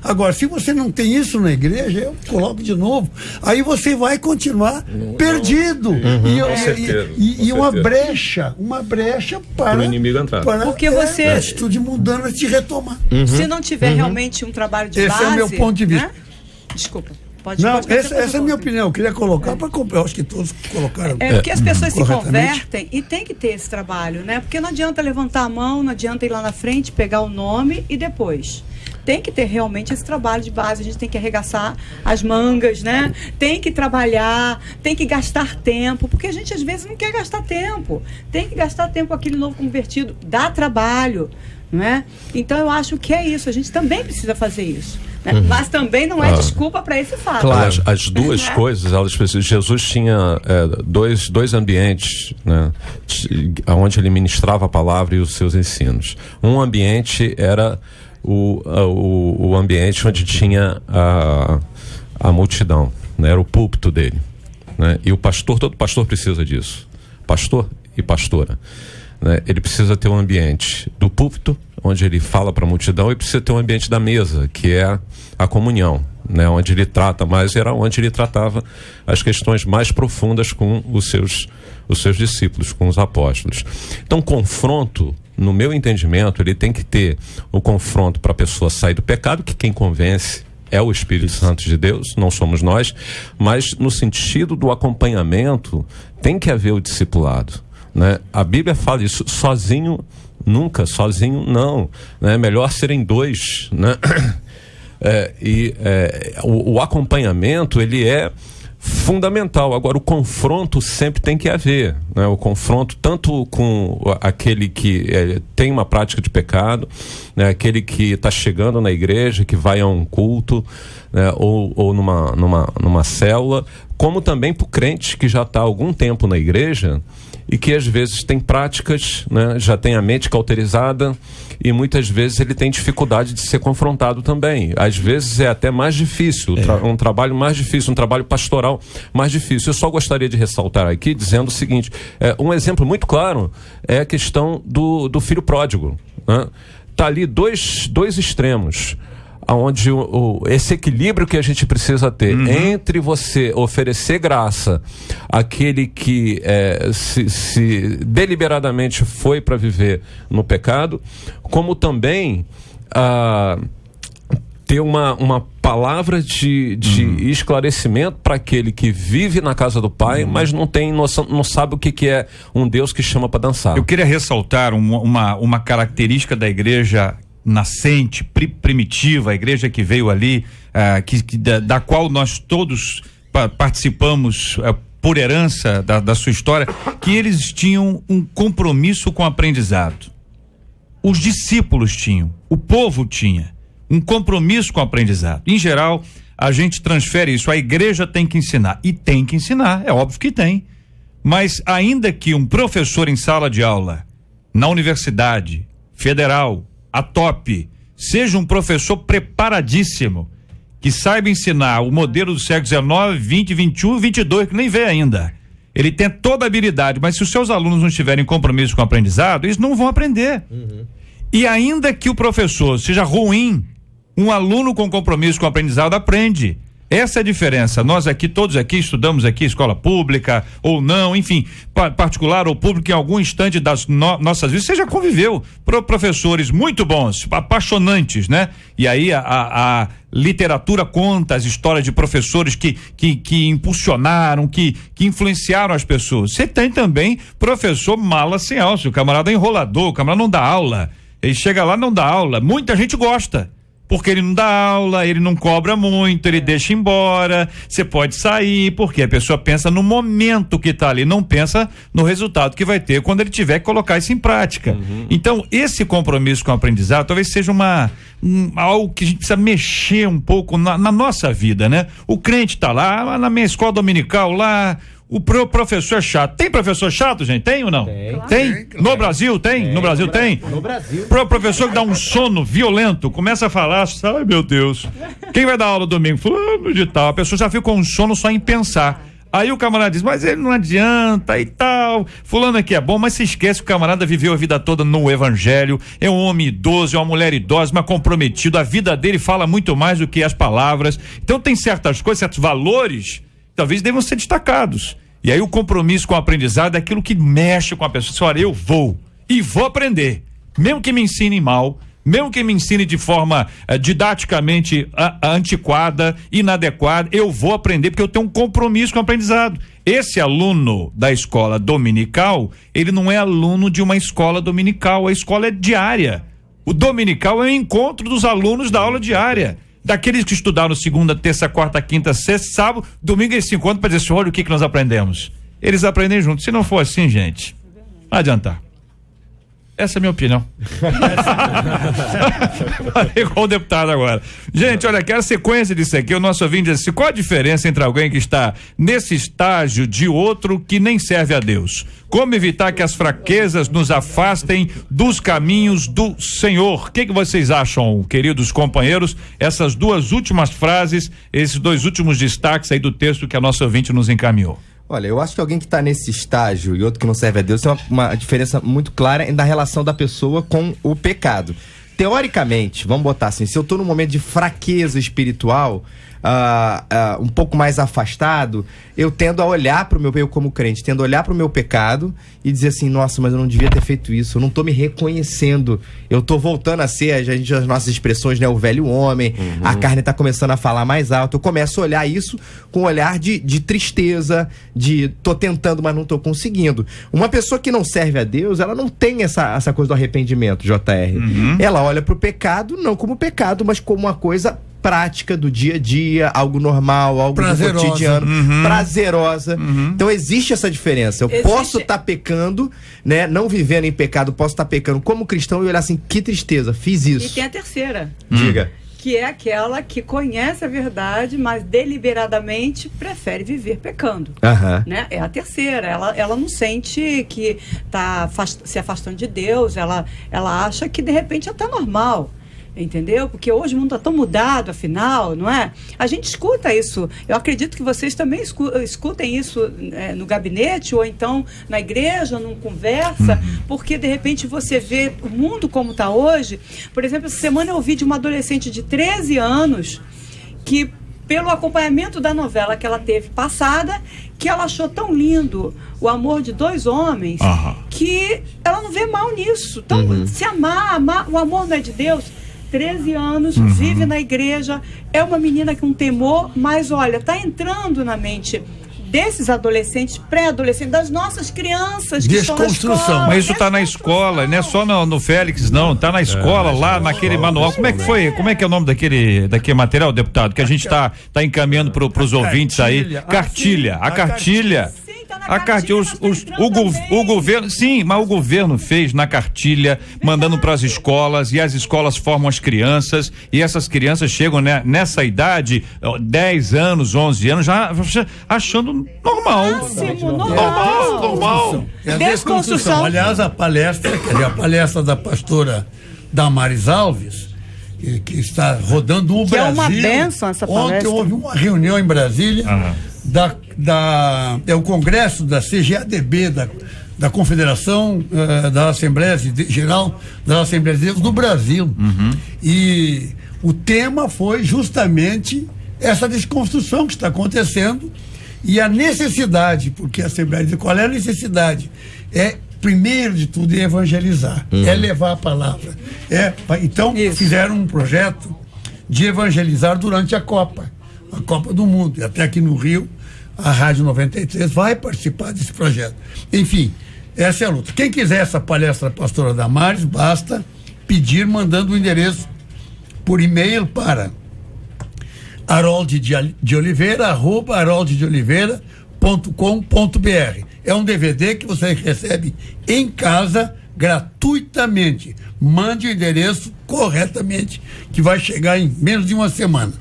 Agora, se você não tem isso na igreja, eu coloco de novo, aí você vai continuar perdido. E uma brecha para o inimigo entrar. Porque você. A atitude mundana de retomar. Se não tiver realmente um trabalho de base. Esse é o meu ponto de vista. Né? Desculpa. Essa é a minha opinião. Eu queria colocar para comprar. Acho que todos colocaram. Porque as pessoas se convertem e tem que ter esse trabalho, né? Porque não adianta levantar a mão, não adianta ir lá na frente, pegar o nome e depois. tem que ter realmente esse trabalho de base, a gente tem que arregaçar as mangas, né? Tem que trabalhar, tem que gastar tempo, porque a gente às vezes não quer gastar tempo, tem que gastar tempo com aquele novo convertido, dá trabalho, não é? Então eu acho que é isso, a gente também precisa fazer isso, né? Mas também não é desculpa para esse fato. Claro, as duas coisas, elas precisam. Jesus tinha dois ambientes, né, onde ele ministrava a palavra e os seus ensinos. Um ambiente era o ambiente onde tinha a multidão, né, era o púlpito dele, né, e o pastor, todo pastor precisa disso, pastor e pastora, né, ele precisa ter um ambiente do púlpito, onde ele fala para a multidão, e precisa ter um ambiente da mesa, que é a comunhão, né, onde ele trata mais, era onde ele tratava as questões mais profundas com os seus discípulos, com os apóstolos. Então, confronto, no meu entendimento, ele tem que ter o confronto para a pessoa sair do pecado, que quem convence é o Espírito Santo de Deus, não somos nós, mas no sentido do acompanhamento, tem que haver o discipulado, né? A Bíblia fala isso, sozinho nunca, sozinho não, né? Melhor serem dois, né? O acompanhamento, ele é fundamental. Agora, o confronto sempre tem que haver, né? O confronto tanto com aquele que tem uma prática de pecado, né? Aquele que está chegando na igreja, que vai a um culto, né? ou numa célula, como também para o crente que já está há algum tempo na igreja e que às vezes tem práticas, né? Já tem a mente cauterizada, e muitas vezes ele tem dificuldade de ser confrontado também. Às vezes é até mais difícil, um trabalho mais difícil, um trabalho pastoral mais difícil. Eu só gostaria de ressaltar aqui, dizendo o seguinte, um exemplo muito claro é a questão do filho pródigo, né? Tá ali dois extremos, onde esse equilíbrio que a gente precisa ter entre você oferecer graça àquele que se deliberadamente foi para viver no pecado, como também ter uma palavra de esclarecimento para aquele que vive na casa do Pai, mas não tem noção, não sabe o que é um Deus que chama para dançar. Eu queria ressaltar uma característica da igreja nascente, primitiva, a igreja que veio ali, da qual nós todos participamos por herança da sua história, que eles tinham um compromisso com o aprendizado. Os discípulos tinham, o povo tinha um compromisso com o aprendizado. Em geral, a gente transfere isso, a igreja tem que ensinar, e tem que ensinar, é óbvio que tem, mas ainda que um professor em sala de aula, na universidade federal, a top, seja um professor preparadíssimo, que saiba ensinar o modelo do século XIX, XX, XXI, XXII, que nem vê ainda. Ele tem toda a habilidade, mas se os seus alunos não tiverem compromisso com o aprendizado, eles não vão aprender. E ainda que o professor seja ruim, um aluno com compromisso com o aprendizado aprende. Essa é a diferença. Nós aqui, todos aqui, estudamos aqui escola pública ou não, enfim, particular ou público, em algum instante das nossas vidas, você já conviveu professores muito bons, apaixonantes, né? E aí a literatura conta as histórias de professores que impulsionaram, que influenciaram as pessoas. Você tem também professor mala sem alça, o camarada é enrolador, o camarada não dá aula, ele chega lá, não dá aula, muita gente gosta. Porque ele não dá aula, ele não cobra muito, ele deixa embora, você pode sair, porque a pessoa pensa no momento que está ali, não pensa no resultado que vai ter quando ele tiver que colocar isso em prática. Então, esse compromisso com o aprendizado talvez seja algo que a gente precisa mexer um pouco na nossa vida, né? O crente está lá, na minha escola dominical lá, o professor é chato. Tem professor chato, gente? Tem ou não? Tem? No Brasil tem? No Brasil tem? No Brasil. Professor que dá um sono violento, começa a falar, ai meu Deus, quem vai dar aula domingo? Fulano de tal. A pessoa já fica com um sono só em pensar. Aí o camarada diz, mas ele não adianta e tal, fulano aqui é bom, mas se esquece que o camarada viveu a vida toda no evangelho, é um homem idoso, é uma mulher idosa, mas comprometido, a vida dele fala muito mais do que as palavras. Então tem certas coisas, certos valores, talvez devam ser destacados. E aí o compromisso com o aprendizado é aquilo que mexe com a pessoa. Olha, eu vou aprender, mesmo que me ensine mal, mesmo que me ensine de forma didaticamente antiquada, inadequada, eu vou aprender porque eu tenho um compromisso com o aprendizado. Esse aluno da escola dominical, ele não é aluno de uma escola dominical, a escola é diária. O dominical é o encontro dos alunos da aula diária. Daqueles que estudaram segunda, terça, quarta, quinta, sexta, sábado, domingo eles se encontram para dizer assim, olha o que nós aprendemos. Eles aprendem juntos. Se não for assim, gente, não adiantar. Essa é a minha opinião. Igual o deputado agora. Gente, olha aqui, a sequência disso aqui, o nosso ouvinte diz assim, qual a diferença entre alguém que está nesse estágio de outro que nem serve a Deus? Como evitar que as fraquezas nos afastem dos caminhos do Senhor? O que vocês acham, queridos companheiros? Essas duas últimas frases, esses dois últimos destaques aí do texto que a nossa ouvinte nos encaminhou. Olha, eu acho que alguém que está nesse estágio e outro que não serve a Deus tem uma diferença muito clara na relação da pessoa com o pecado. Teoricamente, vamos botar assim, se eu estou num momento de fraqueza espiritual, um pouco mais afastado, eu tendo a olhar para o eu como crente, tendo a olhar para o meu pecado e dizer assim, nossa, mas eu não devia ter feito isso, eu não estou me reconhecendo, eu estou voltando a ser, as nossas expressões, né, o velho homem, a carne está começando a falar mais alto, eu começo a olhar isso com um olhar de tristeza, de tô tentando, mas não tô conseguindo. Uma pessoa que não serve a Deus, ela não tem essa coisa do arrependimento, JR. Ela olha pro pecado, não como pecado, mas como uma coisa prática do dia a dia, algo normal, algo do cotidiano, prazerosa. Então existe essa diferença. Eu posso estar pecando, né, não vivendo em pecado, posso estar pecando como cristão e olhar assim, que tristeza, fiz isso. E tem a terceira. Diga. Que é aquela que conhece a verdade, mas deliberadamente prefere viver pecando. Né? É a terceira. Ela não sente que está se afastando de Deus, ela acha que de repente é até normal. Entendeu? Porque hoje o mundo está tão mudado, afinal, não é? A gente escuta isso. Eu acredito que vocês também escutem isso no gabinete ou então na igreja, numa conversa, porque de repente você vê o mundo como está hoje. Por exemplo, essa semana eu ouvi de uma adolescente de 13 anos que, pelo acompanhamento da novela que ela teve passada, que ela achou tão lindo o amor de dois homens, que ela não vê mal nisso. Então, se amar, o amor não é de Deus. 13 anos, vive na igreja, é uma menina com temor, mas olha, está entrando na mente desses adolescentes, pré-adolescentes, das nossas crianças que estão na escola. Mas isso está na escola, não é só no Félix, não, está na escola, lá naquele manual. Como é que foi? Como é que é o nome daquele material, deputado, que a gente está encaminhando para os ouvintes aí? Cartilha, a cartilha. A cartilha, o governo, sim, mas o governo fez na cartilha, mandando para as escolas, e as escolas formam as crianças, e essas crianças chegam, né, nessa idade, 10 anos, 11 anos, já achando normal. Normal. É a desconstrução. Aliás, a palestra da pastora Damares Alves, que está rodando o Brasil. É uma bênção essa palestra. Ontem houve uma reunião em Brasília, é o congresso da CGADB, da Confederação da Assembleia Geral das Assembleias de Deus do Brasil. E o tema foi justamente essa desconstrução que está acontecendo e a necessidade, porque a Assembleia de Deus, qual é a necessidade? É, primeiro de tudo, evangelizar, é levar a palavra. Então, fizeram um projeto de evangelizar durante a Copa do Mundo, e até aqui no Rio a Rádio 93 vai participar desse projeto. Enfim, essa é a luta. Quem quiser essa palestra da pastora Damares, basta pedir mandando o endereço por e-mail para harolddeoliveira@harolddeoliveira.com.br. É um DVD que você recebe em casa gratuitamente. Mande o endereço corretamente, que vai chegar em menos de uma semana.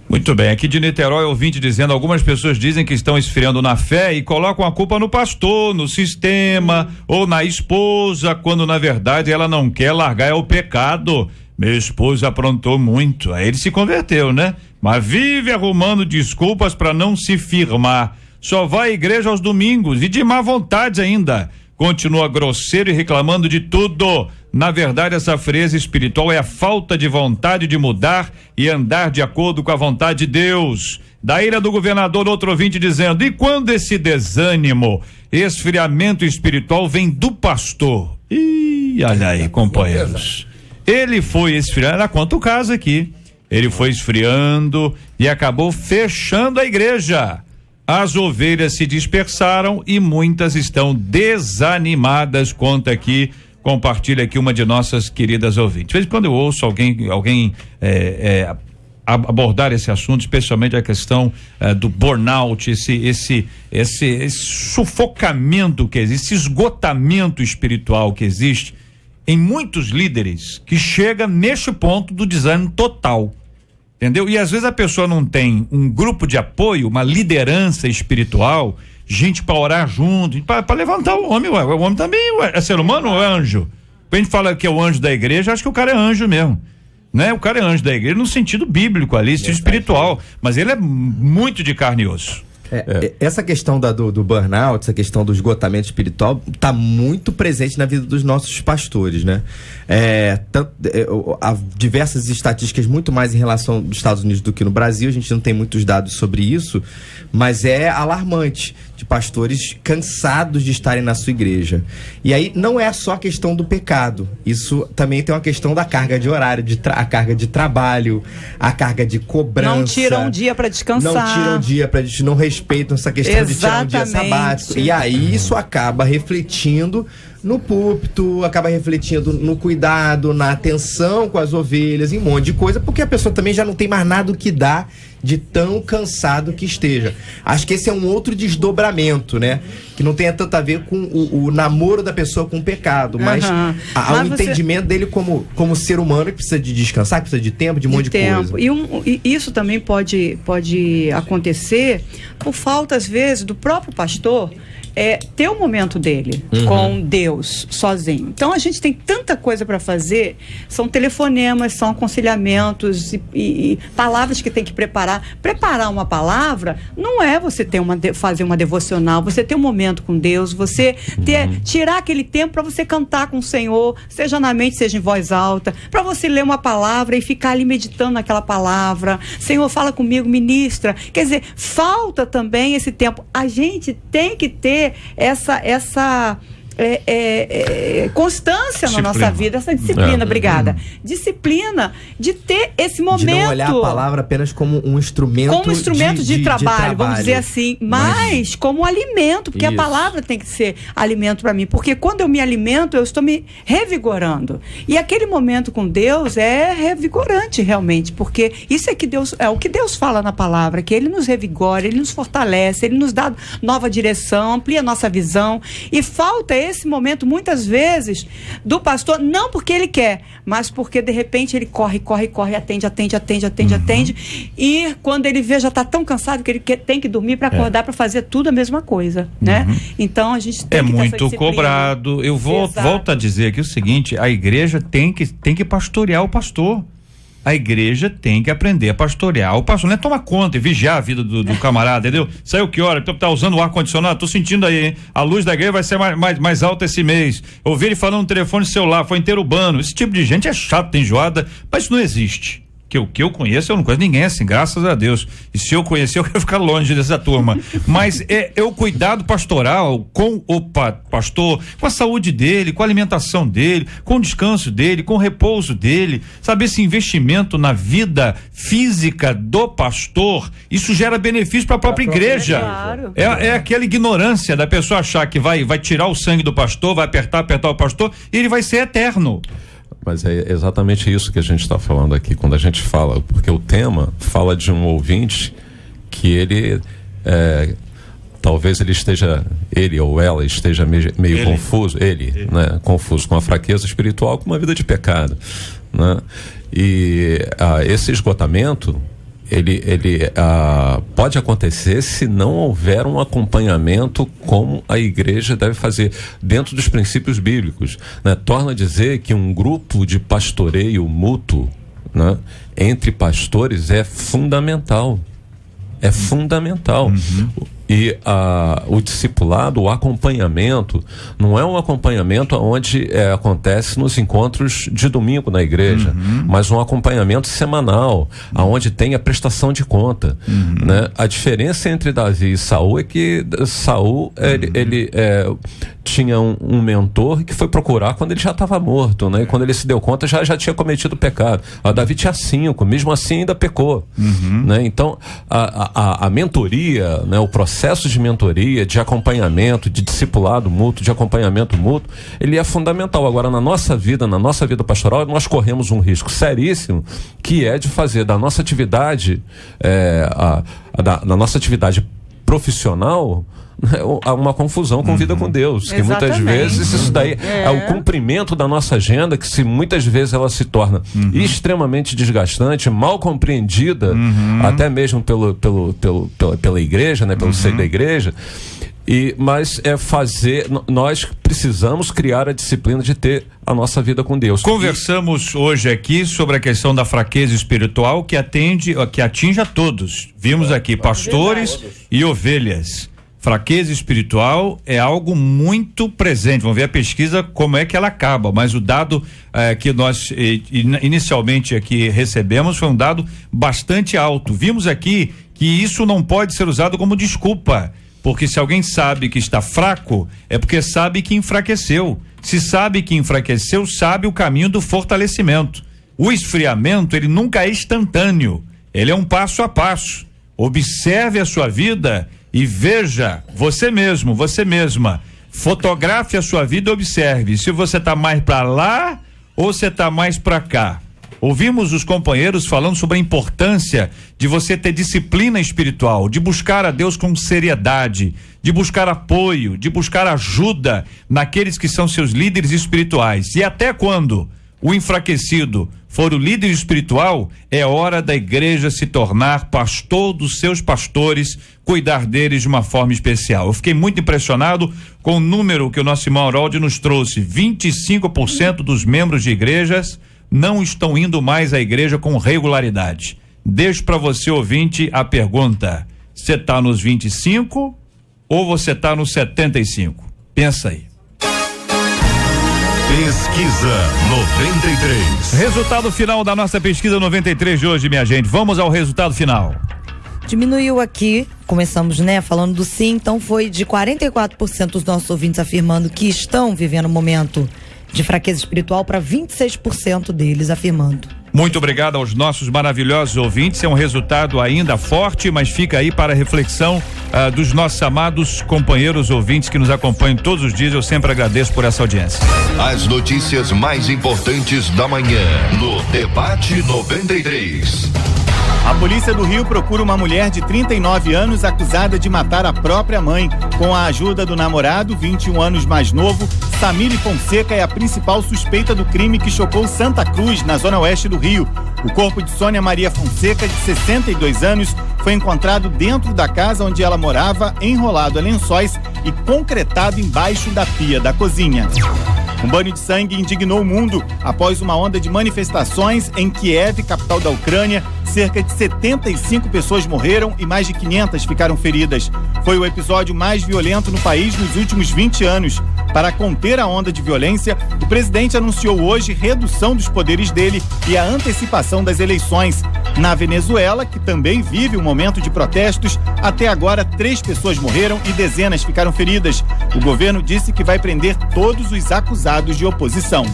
Muito bem, aqui de Niterói, ouvinte dizendo, algumas pessoas dizem que estão esfriando na fé e colocam a culpa no pastor, no sistema ou na esposa, quando na verdade ela não quer largar o pecado. Meu esposo aprontou muito, aí ele se converteu, né? Mas vive arrumando desculpas para não se firmar. Só vai à igreja aos domingos e de má vontade ainda. Continua grosseiro e reclamando de tudo. Na verdade, essa frieza espiritual é a falta de vontade de mudar e andar de acordo com a vontade de Deus. Da ira do governador, outro ouvinte dizendo, e quando esse desânimo, esfriamento espiritual vem do pastor? Ih, olha aí, companheiros. Ele foi esfriando, era quanto o caso aqui. Ele foi esfriando e acabou fechando a igreja. As ovelhas se dispersaram e muitas estão desanimadas, conta aqui compartilha aqui uma de nossas queridas ouvintes. De vez em quando eu ouço alguém abordar esse assunto, especialmente a questão do burnout, esse sufocamento que existe, esse esgotamento espiritual que existe em muitos líderes, que chega neste ponto do desânimo total, entendeu? E às vezes a pessoa não tem um grupo de apoio, uma liderança espiritual, gente para orar junto, para levantar o homem. O homem também é ser humano ou é anjo? Quando a gente fala que é o anjo da igreja, acho que o cara é anjo mesmo, né? O cara é anjo da igreja no sentido bíblico ali, sentido espiritual, mas ele é muito de carne e osso. Essa questão do burnout, essa questão do esgotamento espiritual está muito presente na vida dos nossos pastores, né? Há diversas estatísticas muito mais em relação dos Estados Unidos do que no Brasil, a gente não tem muitos dados sobre isso, mas é alarmante, de pastores cansados de estarem na sua igreja. E aí não é só a questão do pecado, isso também tem uma questão da carga de horário, a carga de trabalho, a carga de cobrança. Não tiram um dia para descansar. Não tiram um dia para não respeitam essa questão de tirar um dia sabático. E aí isso acaba refletindo no púlpito, acaba refletindo no cuidado, na atenção com as ovelhas, em um monte de coisa, porque a pessoa também já não tem mais nada o que dar de tão cansado que esteja. Acho que esse é um outro desdobramento, né? Que não tem tanto a ver com o namoro da pessoa com o pecado, mas há um entendimento dele como ser humano que precisa de descansar, que precisa de tempo, de um monte de coisa. E isso também pode acontecer por falta, às vezes, do próprio pastor ter o momento dele com Deus sozinho. Então a gente tem tanta coisa para fazer, são telefonemas, são aconselhamentos e palavras que tem que preparar. Preparar uma palavra não é você fazer uma devocional, você ter um momento com Deus, você tirar aquele tempo para você cantar com o Senhor, seja na mente, seja em voz alta, para você ler uma palavra e ficar ali meditando naquela palavra. Senhor, fala comigo, ministra. Quer dizer, falta também esse tempo. A gente tem que ter essa constância na nossa vida, essa disciplina, obrigada. Disciplina de ter esse momento. De não olhar a palavra apenas como um instrumento. Como um instrumento de trabalho, vamos dizer assim, mas como alimento, porque a palavra tem que ser alimento para mim, porque quando eu me alimento, eu estou me revigorando. E aquele momento com Deus é revigorante realmente, porque isso é o que Deus fala na palavra, que Ele nos revigora, Ele nos fortalece, Ele nos dá nova direção, amplia a nossa visão, e falta esse momento, muitas vezes, do pastor, não porque ele quer, mas porque de repente ele corre, atende, e quando ele vê, já está tão cansado que ele tem que dormir para acordar para fazer tudo a mesma coisa, né? Então a gente tem que ter muito cobrado. Eu volto a dizer aqui o seguinte: a igreja tem que pastorear o pastor. A igreja tem que aprender a pastorear o pastor, não é tomar conta e vigiar a vida do camarada, entendeu? Saiu que hora? Tá usando o ar-condicionado? Tô sentindo aí, hein? A luz da igreja vai ser mais alta esse mês. Ouvi ele falando no telefone celular, foi inteiro urbano. Esse tipo de gente é chato, tem enjoada, mas isso não existe. Que eu conheço, eu não conheço ninguém assim, graças a Deus. E se eu conhecer, eu quero ficar longe dessa turma. Mas é o cuidado pastoral com o pastor, com a saúde dele, com a alimentação dele, com o descanso dele, com o repouso dele. Sabe, esse investimento na vida física do pastor, isso gera benefício para a própria igreja. Claro. É aquela ignorância da pessoa achar que vai tirar o sangue do pastor, vai apertar o pastor e ele vai ser eterno. Mas é exatamente isso que a gente está falando aqui, quando a gente fala, porque o tema fala de um ouvinte que ele, talvez ele ou ela esteja meio confuso, né, confuso com a fraqueza espiritual, com uma vida de pecado, né? E esse esgotamento, ele pode acontecer se não houver um acompanhamento como a igreja deve fazer dentro dos princípios bíblicos, né? Torna a dizer que um grupo de pastoreio mútuo, né, entre pastores é fundamental. E o discipulado, o acompanhamento, não é um acompanhamento onde acontece nos encontros de domingo na igreja, mas um acompanhamento semanal, onde tem a prestação de conta, né? A diferença entre Davi e Saul é que Saul ele tinha um mentor que foi procurar quando ele já estava morto, né? E quando ele se deu conta já tinha cometido pecado. Davi tinha 5, mesmo assim ainda pecou, né? Então a mentoria, né, o processo processo de mentoria, de acompanhamento, de discipulado mútuo, de acompanhamento mútuo, ele é fundamental. Agora, na nossa vida pastoral, nós corremos um risco seríssimo, que é de fazer da nossa atividade, da nossa atividade profissional, uma confusão com vida com Deus, que muitas vezes isso daí é o cumprimento da nossa agenda, que muitas vezes ela se torna extremamente desgastante, mal compreendida, até mesmo pela igreja, né, pelo seio da igreja. Mas nós precisamos criar a disciplina de ter a nossa vida com Deus. Conversamos hoje aqui sobre a questão da fraqueza espiritual que atinge a todos. Vimos aqui pastores e ovelhas. Fraqueza espiritual é algo muito presente. Vamos ver a pesquisa como é que ela acaba, mas o dado que nós inicialmente aqui recebemos foi um dado bastante alto. Vimos aqui que isso não pode ser usado como desculpa, porque se alguém sabe que está fraco, é porque sabe que enfraqueceu. Se sabe que enfraqueceu, sabe o caminho do fortalecimento. O esfriamento, ele nunca é instantâneo, ele é um passo a passo. Observe a sua vida e veja você mesmo, você mesma. Fotografe a sua vida e observe se você está mais para lá ou você está mais para cá. Ouvimos os companheiros falando sobre a importância de você ter disciplina espiritual, de buscar a Deus com seriedade, de buscar apoio, de buscar ajuda naqueles que são seus líderes espirituais. E até quando o enfraquecido for o líder espiritual, é hora da igreja se tornar pastor dos seus pastores, cuidar deles de uma forma especial. Eu fiquei muito impressionado com o número que o nosso irmão Harold nos trouxe. 25% dos membros de igrejas não estão indo mais à igreja com regularidade. Deixo para você, ouvinte, a pergunta: você está nos 25 ou você está nos 75? Pensa aí. Pesquisa 93. Resultado final da nossa pesquisa 93 de hoje, minha gente. Vamos ao resultado final. Diminuiu aqui, começamos, falando do sim, então foi de 44% dos nossos ouvintes afirmando que estão vivendo um momento de fraqueza espiritual para 26% deles afirmando. Muito obrigado aos nossos maravilhosos ouvintes. É um resultado ainda forte, mas fica aí para a reflexão dos nossos amados companheiros ouvintes que nos acompanham todos os dias. Eu sempre agradeço por essa audiência. As notícias mais importantes da manhã no Debate 93. A polícia do Rio procura uma mulher de 39 anos acusada de matar a própria mãe. Com a ajuda do namorado, 21 anos mais novo, Samile Fonseca é a principal suspeita do crime que chocou Santa Cruz, na zona oeste do Rio. O corpo de Sônia Maria Fonseca, de 62 anos, foi encontrado dentro da casa onde ela morava, enrolado a lençóis e concretado embaixo da pia da cozinha. Um banho de sangue indignou o mundo após uma onda de manifestações em Kiev, capital da Ucrânia. Cerca de 75 pessoas morreram e mais de 500 ficaram feridas. Foi o episódio mais violento no país nos últimos 20 anos. Para conter a onda de violência, o presidente anunciou hoje redução dos poderes dele e a antecipação das eleições. Na Venezuela, que também vive um momento de protestos, até agora 3 pessoas morreram e dezenas ficaram feridas. O governo disse que vai prender todos os acusados de oposição.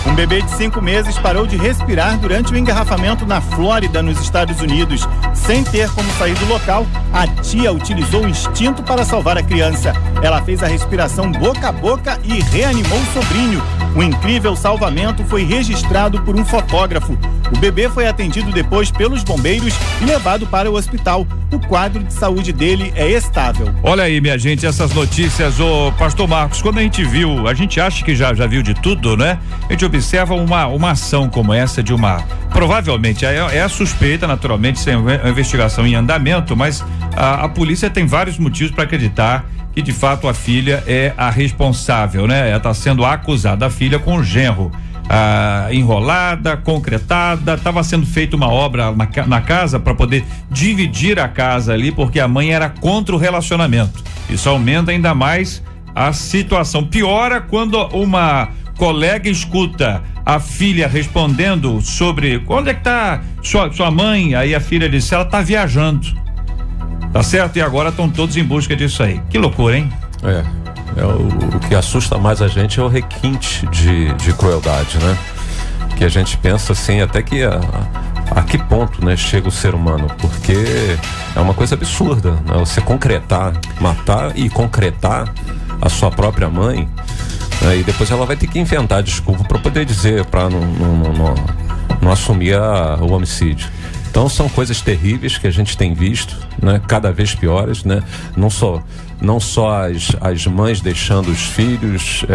Um bebê de 5 meses parou de respirar durante o engarrafamento na Flórida, nos Estados Unidos. Sem ter como sair do local, a tia utilizou o instinto para salvar a criança. Ela fez a respiração boca a boca e reanimou o sobrinho. O incrível salvamento foi registrado por um fotógrafo. O bebê foi atendido depois pelos bombeiros e levado para o hospital. O quadro de saúde dele é estável. Olha aí, minha gente, essas notícias, ô pastor Marcos, quando a gente viu, a gente acha que já viu de tudo, né? A gente observa uma ação como essa de provavelmente, é a suspeita, naturalmente, sem uma investigação em andamento, mas a polícia tem vários motivos para acreditar que de fato a filha é a responsável, né? Ela está sendo acusada, a filha com o genro. Enrolada, concretada, estava sendo feita uma obra na casa para poder dividir a casa ali, porque a mãe era contra o relacionamento. Isso aumenta ainda mais a situação. Piora quando uma colega escuta a filha respondendo sobre onde é que tá sua mãe, aí a filha disse, ela tá viajando, tá certo? E agora estão todos em busca disso aí. Que loucura, hein? O que assusta mais a gente é o requinte de crueldade, né? Que a gente pensa assim, até que a que ponto, né, chega o ser humano, porque é uma coisa absurda, né? Você matar e concretar a sua própria mãe, né? E depois ela vai ter que inventar desculpa para poder dizer, para não assumir o homicídio. Então são coisas terríveis que a gente tem visto, né? Cada vez piores, né? Não só as mães deixando os filhos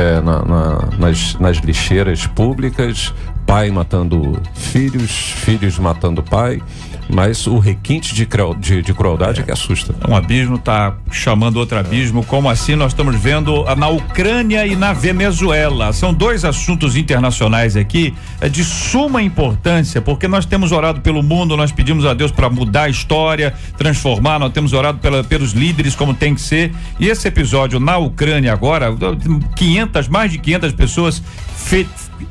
nas lixeiras públicas, pai matando filhos matando pai, mas o requinte de crueldade é que assusta. Um abismo está chamando outro abismo, como assim nós estamos vendo na Ucrânia e na Venezuela. São dois assuntos internacionais aqui de suma importância, porque nós temos orado pelo mundo, nós pedimos a Deus para mudar a história, transformar, nós temos orado pelos líderes como tem que ser, e esse episódio na Ucrânia agora, mais de 500 pessoas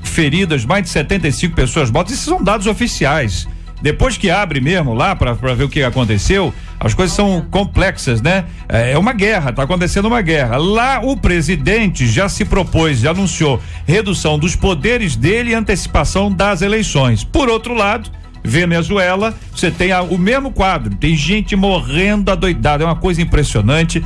feridas, mais de 75 pessoas mortas, esses são dados oficiais. Depois que abre mesmo lá para ver o que aconteceu, as coisas são complexas, né? É uma guerra, tá acontecendo uma guerra. Lá o presidente já se propôs, já anunciou redução dos poderes dele e antecipação das eleições. Por outro lado, Venezuela, você tem o mesmo quadro, tem gente morrendo adoidada, é uma coisa impressionante,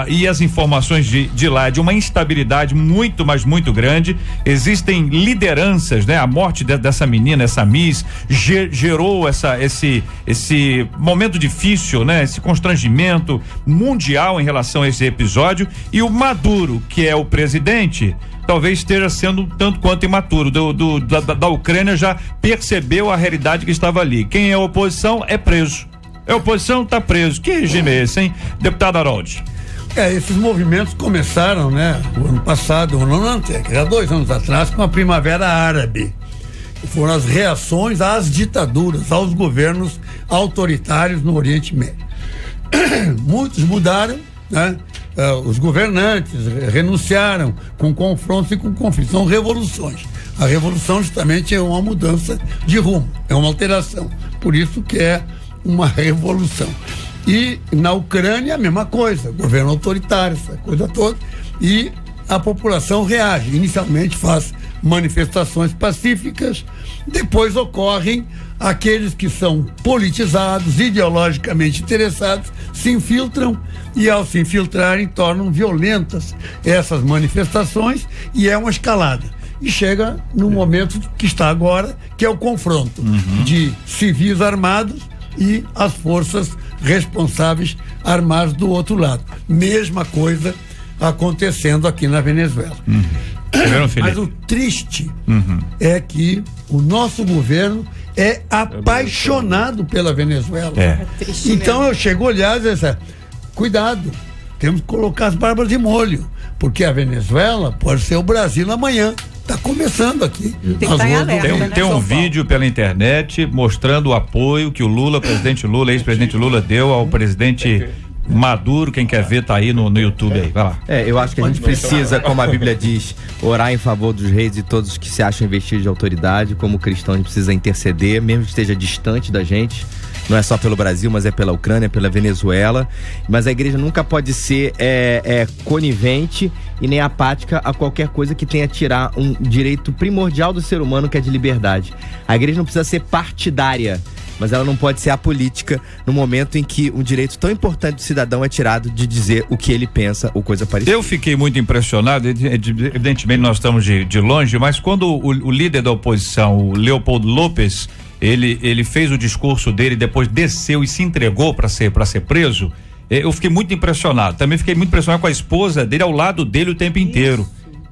e as informações de lá, de uma instabilidade muito, mas muito grande. Existem lideranças, né? A morte dessa menina, essa Miss, gerou esse momento difícil, né? Esse constrangimento mundial em relação a esse episódio, e o Maduro, que é o presidente, talvez esteja sendo tanto quanto imaturo. Da Ucrânia já percebeu a realidade que estava ali. Quem é oposição é preso. A oposição está preso. Que regime é esse, hein? Deputado Harold. Esses movimentos começaram, né? O ano passado, o ano anterior, há 2 anos atrás, com a Primavera Árabe. Foram as reações às ditaduras, aos governos autoritários no Oriente Médio. Muitos mudaram, né? Os governantes renunciaram com confrontos e com conflitos. São revoluções. A revolução justamente é uma mudança de rumo, é uma alteração. Por isso que é uma revolução. E na Ucrânia a mesma coisa, governo autoritário, essa coisa toda, e a população reage. Inicialmente faz manifestações pacíficas, depois ocorrem aqueles que são politizados, ideologicamente interessados, se infiltram e, ao se infiltrarem, tornam violentas essas manifestações, e é uma escalada. E chega no momento que está agora, que é o confronto de civis armados e as forças responsáveis armadas do outro lado. Mesma coisa acontecendo aqui na Venezuela. Mas o triste é que o nosso governo é apaixonado pela Venezuela. Então eu chego a olhar e dizer, cuidado, temos que colocar as barbas de molho, porque a Venezuela pode ser o Brasil amanhã. Está começando aqui. Tem um vídeo pela internet mostrando o apoio que o presidente Lula, ex-presidente Lula, deu ao presidente Maduro. Quem quer ver tá aí no YouTube aí, vai lá. Eu acho que a gente precisa, como a Bíblia diz, orar em favor dos reis e todos que se acham investidos de autoridade. Como cristão a gente precisa interceder, mesmo que esteja distante da gente. Não é só pelo Brasil, mas é pela Ucrânia, pela Venezuela. Mas a igreja nunca pode ser conivente e nem apática a qualquer coisa que tenha a tirar um direito primordial do ser humano, que é de liberdade. A igreja não precisa ser partidária, mas ela não pode ser apolítica no momento em que um direito tão importante do cidadão é tirado de dizer o que ele pensa ou coisa parecida. Eu fiquei muito impressionado, evidentemente nós estamos de longe, mas quando o líder da oposição, o Leopoldo López, ele fez o discurso dele, depois desceu e se entregou para ser preso, eu fiquei muito impressionado. Também fiquei muito impressionado com a esposa dele ao lado dele o tempo inteiro.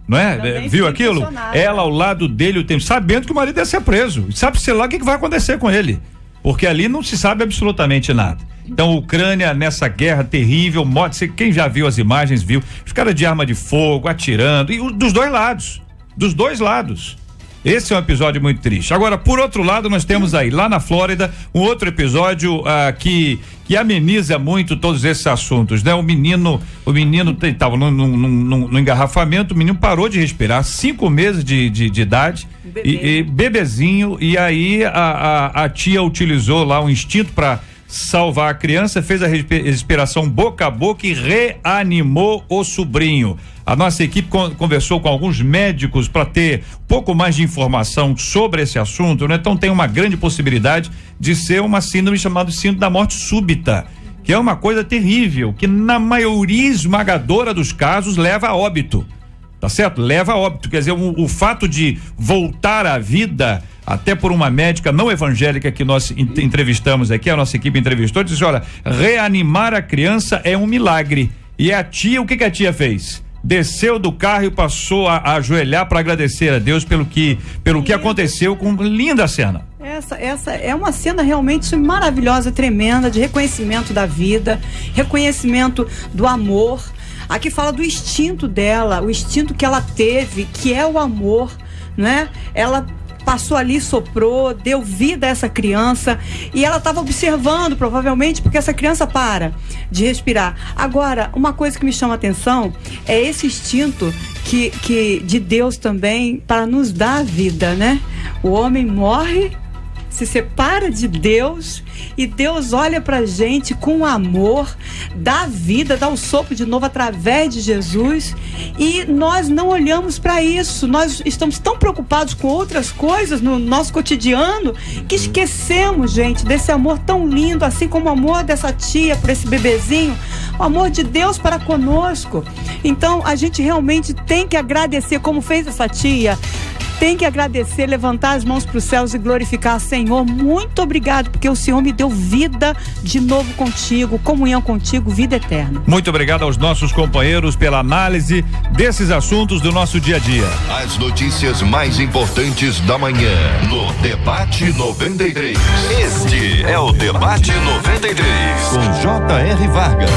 Não é? Viu aquilo? Ela ao lado dele o tempo, sabendo que o marido ia ser preso. Sabe-se lá o que vai acontecer com ele. Porque ali não se sabe absolutamente nada. Então, Ucrânia nessa guerra terrível, quem já viu as imagens, viu os caras de arma de fogo, atirando, e dos dois lados. Esse é um episódio muito triste. Agora, por outro lado, nós temos aí, lá na Flórida, um outro episódio que ameniza muito todos esses assuntos, né? O menino estava no engarrafamento, o menino parou de respirar, 5 meses de idade, e bebezinho, e aí a tia utilizou lá um instinto para salvar a criança, fez a respiração boca a boca e reanimou o sobrinho. A nossa equipe conversou com alguns médicos para ter um pouco mais de informação sobre esse assunto, né? Então tem uma grande possibilidade de ser uma síndrome chamada síndrome da morte súbita, que é uma coisa terrível, que na maioria esmagadora dos casos leva a óbito. Tá certo? Leva a óbito. Quer dizer, o fato de voltar à vida, até por uma médica não evangélica que nós entrevistamos aqui, a nossa equipe entrevistou, disse: olha, reanimar a criança é um milagre. E a tia, o que a tia fez? Desceu do carro e passou a ajoelhar para agradecer a Deus pelo que aconteceu, com linda cena. Essa é uma cena realmente maravilhosa, tremenda, de reconhecimento da vida, reconhecimento do amor. Aqui fala do instinto dela, o instinto que ela teve, que é o amor, né? Ela passou ali, soprou, deu vida a essa criança e ela estava observando, provavelmente, porque essa criança para de respirar. Agora, uma coisa que me chama a atenção é esse instinto que de Deus também para nos dar a vida, né? O homem morre, se separa de Deus e Deus olha pra gente com amor, dá vida, dá o sopro de novo através de Jesus, e nós não olhamos para isso. Nós estamos tão preocupados com outras coisas no nosso cotidiano que esquecemos, gente, desse amor tão lindo, assim como o amor dessa tia por esse bebezinho, o amor de Deus para conosco. Então a gente realmente tem que agradecer, como fez essa tia. Tem que agradecer, levantar as mãos para os céus e glorificar: Senhor, muito obrigado, porque o Senhor me deu vida de novo contigo, comunhão contigo, vida eterna. Muito obrigado aos nossos companheiros pela análise desses assuntos do nosso dia a dia. As notícias mais importantes da manhã no Debate 93. Este é o Debate 93 com J.R. Vargas.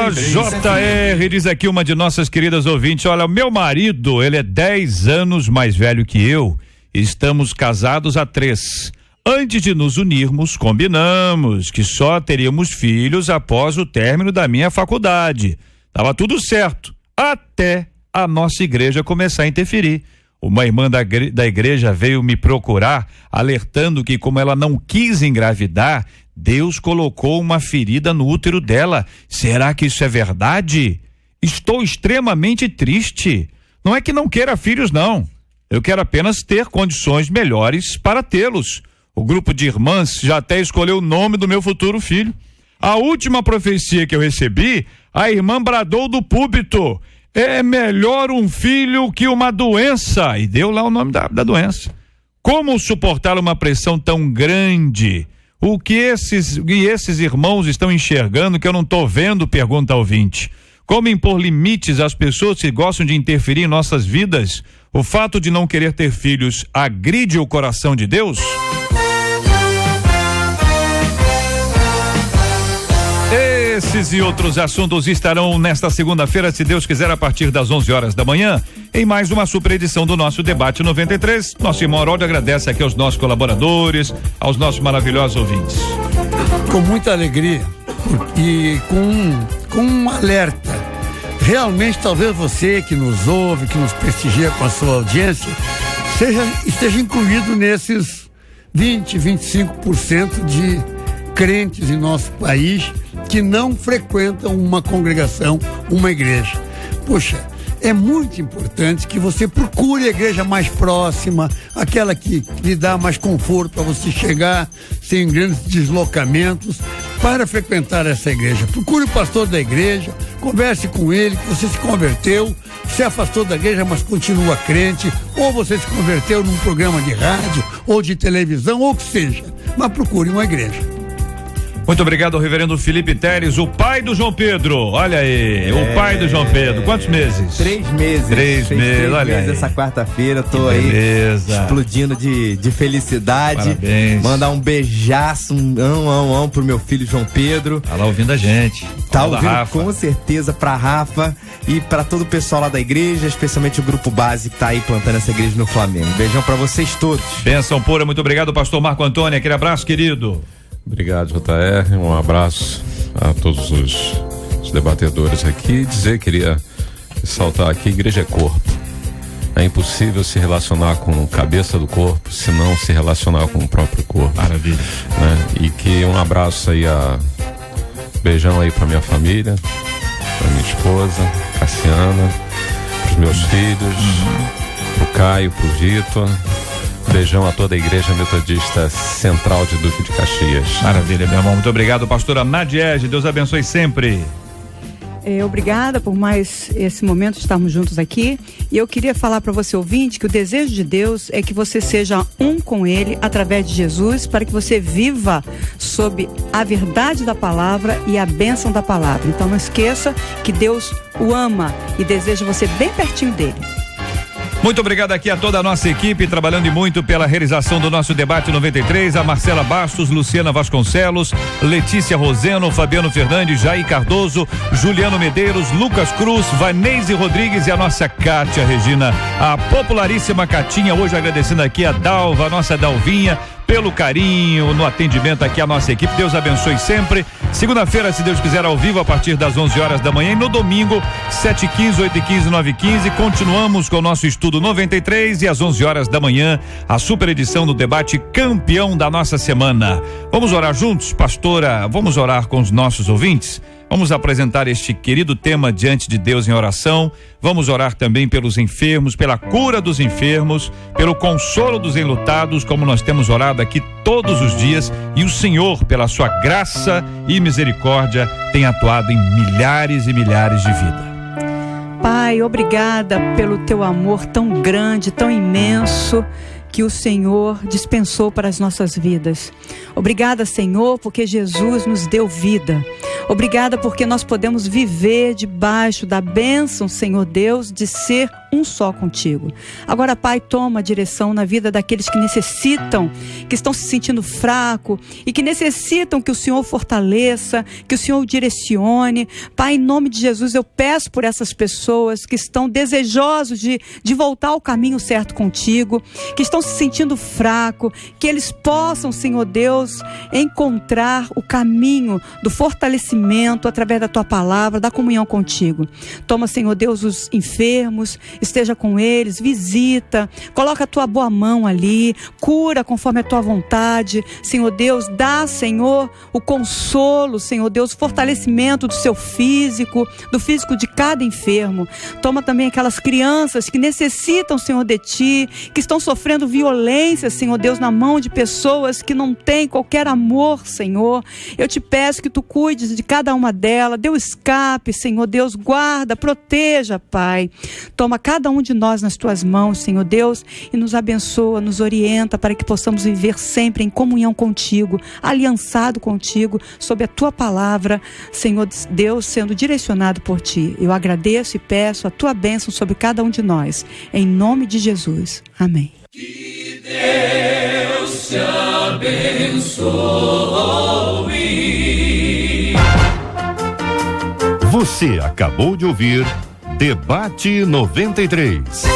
JR, diz aqui uma de nossas queridas ouvintes: olha, o meu marido, ele é 10 anos mais velho que eu, estamos casados há 3. Antes de nos unirmos, combinamos que só teríamos filhos após o término da minha faculdade. Tava tudo certo, até a nossa igreja começar a interferir. Uma irmã da igreja veio me procurar, alertando que, como ela não quis engravidar, Deus colocou uma ferida no útero dela. Será que isso é verdade? Estou extremamente triste. Não é que não queira filhos, não. Eu quero apenas ter condições melhores para tê-los. O grupo de irmãs já até escolheu o nome do meu futuro filho. A última profecia que eu recebi, a irmã bradou do púlpito: é melhor um filho que uma doença. E deu lá o nome da doença. Como suportar uma pressão tão grande? O que esses irmãos estão enxergando que eu não estou vendo? Pergunta ao ouvinte. Como impor limites às pessoas que gostam de interferir em nossas vidas? O fato de não querer ter filhos agride o coração de Deus? Esses e outros assuntos estarão nesta segunda-feira, se Deus quiser, a partir das 11 horas da manhã, em mais uma super edição do nosso Debate 93. Nosso irmão Haroldo agradece aqui aos nossos colaboradores, aos nossos maravilhosos ouvintes. Com muita alegria e com um alerta. Realmente, talvez você que nos ouve, que nos prestigia com a sua audiência, esteja incluído nesses 20-25% de crentes em nosso país que não frequentam uma congregação, uma igreja. Poxa, é muito importante que você procure a igreja mais próxima, aquela que lhe dá mais conforto para você chegar sem grandes deslocamentos, para frequentar essa igreja. Procure o pastor da igreja, converse com ele, que você se converteu, se afastou da igreja, mas continua crente, ou você se converteu num programa de rádio, ou de televisão, ou o que seja, mas procure uma igreja. Muito obrigado ao reverendo Felipe Teres, o pai do João Pedro. Olha aí, o pai do João Pedro. Quantos meses? 3 meses. 3 meses, olha aí. Essa quarta-feira, tô aí explodindo de felicidade. Parabéns. Mandar um beijaço, um pro meu filho João Pedro. Tá lá ouvindo a gente. Tá ouvindo com certeza, pra Rafa e pra todo o pessoal lá da igreja, especialmente o grupo base que tá aí plantando essa igreja no Flamengo. Beijão pra vocês todos. Bênção pura, muito obrigado, pastor Marco Antônio. Aquele abraço, querido. Obrigado, JR. Um abraço a todos os debatedores aqui. Queria ressaltar aqui: igreja é corpo. É impossível se relacionar com a cabeça do corpo se não se relacionar com o próprio corpo. Maravilha. Né? E que um abraço aí, beijão aí pra minha família, pra minha esposa, Cassiana, meus filhos, pro Caio, pro Vitor. Beijão a toda a Igreja Metodista Central de Duque de Caxias. Maravilha, meu irmão. Muito obrigado, pastora Nadiege. Deus abençoe sempre. Obrigada por mais esse momento de estarmos juntos aqui. E eu queria falar para você, ouvinte, que o desejo de Deus é que você seja um com Ele através de Jesus, para que você viva sob a verdade da palavra e a bênção da palavra. Então não esqueça que Deus o ama e deseja você bem pertinho dele. Muito obrigado aqui a toda a nossa equipe, trabalhando muito pela realização do nosso debate 93, a Marcela Bastos, Luciana Vasconcelos, Letícia Roseno, Fabiano Fernandes, Jair Cardoso, Juliano Medeiros, Lucas Cruz, Vanese Rodrigues e a nossa Kátia Regina, a popularíssima Catinha, hoje agradecendo aqui a Dalva, a nossa Dalvinha, pelo carinho no atendimento aqui a nossa equipe. Deus abençoe sempre. Segunda-feira, se Deus quiser, ao vivo a partir das 11 horas da manhã, e no domingo 7h15, 8h15, 9h15, continuamos com o nosso estudo 93 e às 11 horas da manhã a super edição do debate campeão da nossa semana. Vamos orar juntos, pastora? Vamos orar com os nossos ouvintes? Vamos apresentar este querido tema diante de Deus em oração. Vamos orar também pelos enfermos, pela cura dos enfermos, pelo consolo dos enlutados, como nós temos orado aqui todos os dias, e o Senhor, pela sua graça e misericórdia, tem atuado em milhares e milhares de vidas. Pai, obrigada pelo teu amor tão grande, tão imenso, que o Senhor dispensou para as nossas vidas. Obrigada, Senhor, porque Jesus nos deu vida. Obrigada porque nós podemos viver debaixo da bênção, Senhor Deus, de ser um só contigo. Agora, Pai, toma a direção na vida daqueles que necessitam, que estão se sentindo fraco e que necessitam que o Senhor fortaleça, que o Senhor direcione. Pai, em nome de Jesus, eu peço por essas pessoas que estão desejosos de voltar ao caminho certo contigo, que estão se sentindo fraco, que eles possam, Senhor Deus, encontrar o caminho do fortalecimento através da tua palavra, da comunhão contigo. Toma, Senhor Deus, os enfermos, esteja com eles, visita, coloca a tua boa mão ali, cura conforme a tua vontade, Senhor Deus, dá, Senhor, o consolo, Senhor Deus, o fortalecimento do seu físico, do físico de cada enfermo. Toma também aquelas crianças que necessitam, Senhor, de ti, que estão sofrendo violência, Senhor Deus, na mão de pessoas que não têm qualquer amor, Senhor. Eu te peço que tu cuides de cada uma delas, dê o escape, Senhor Deus, guarda, proteja, Pai. Toma cada um de nós nas tuas mãos, Senhor Deus, e nos abençoa, nos orienta para que possamos viver sempre em comunhão contigo, aliançado contigo, sob a tua palavra, Senhor Deus, sendo direcionado por ti. Eu agradeço e peço a tua bênção sobre cada um de nós, em nome de Jesus. Amém. Que Deus te abençoe. Você acabou de ouvir Debate 93.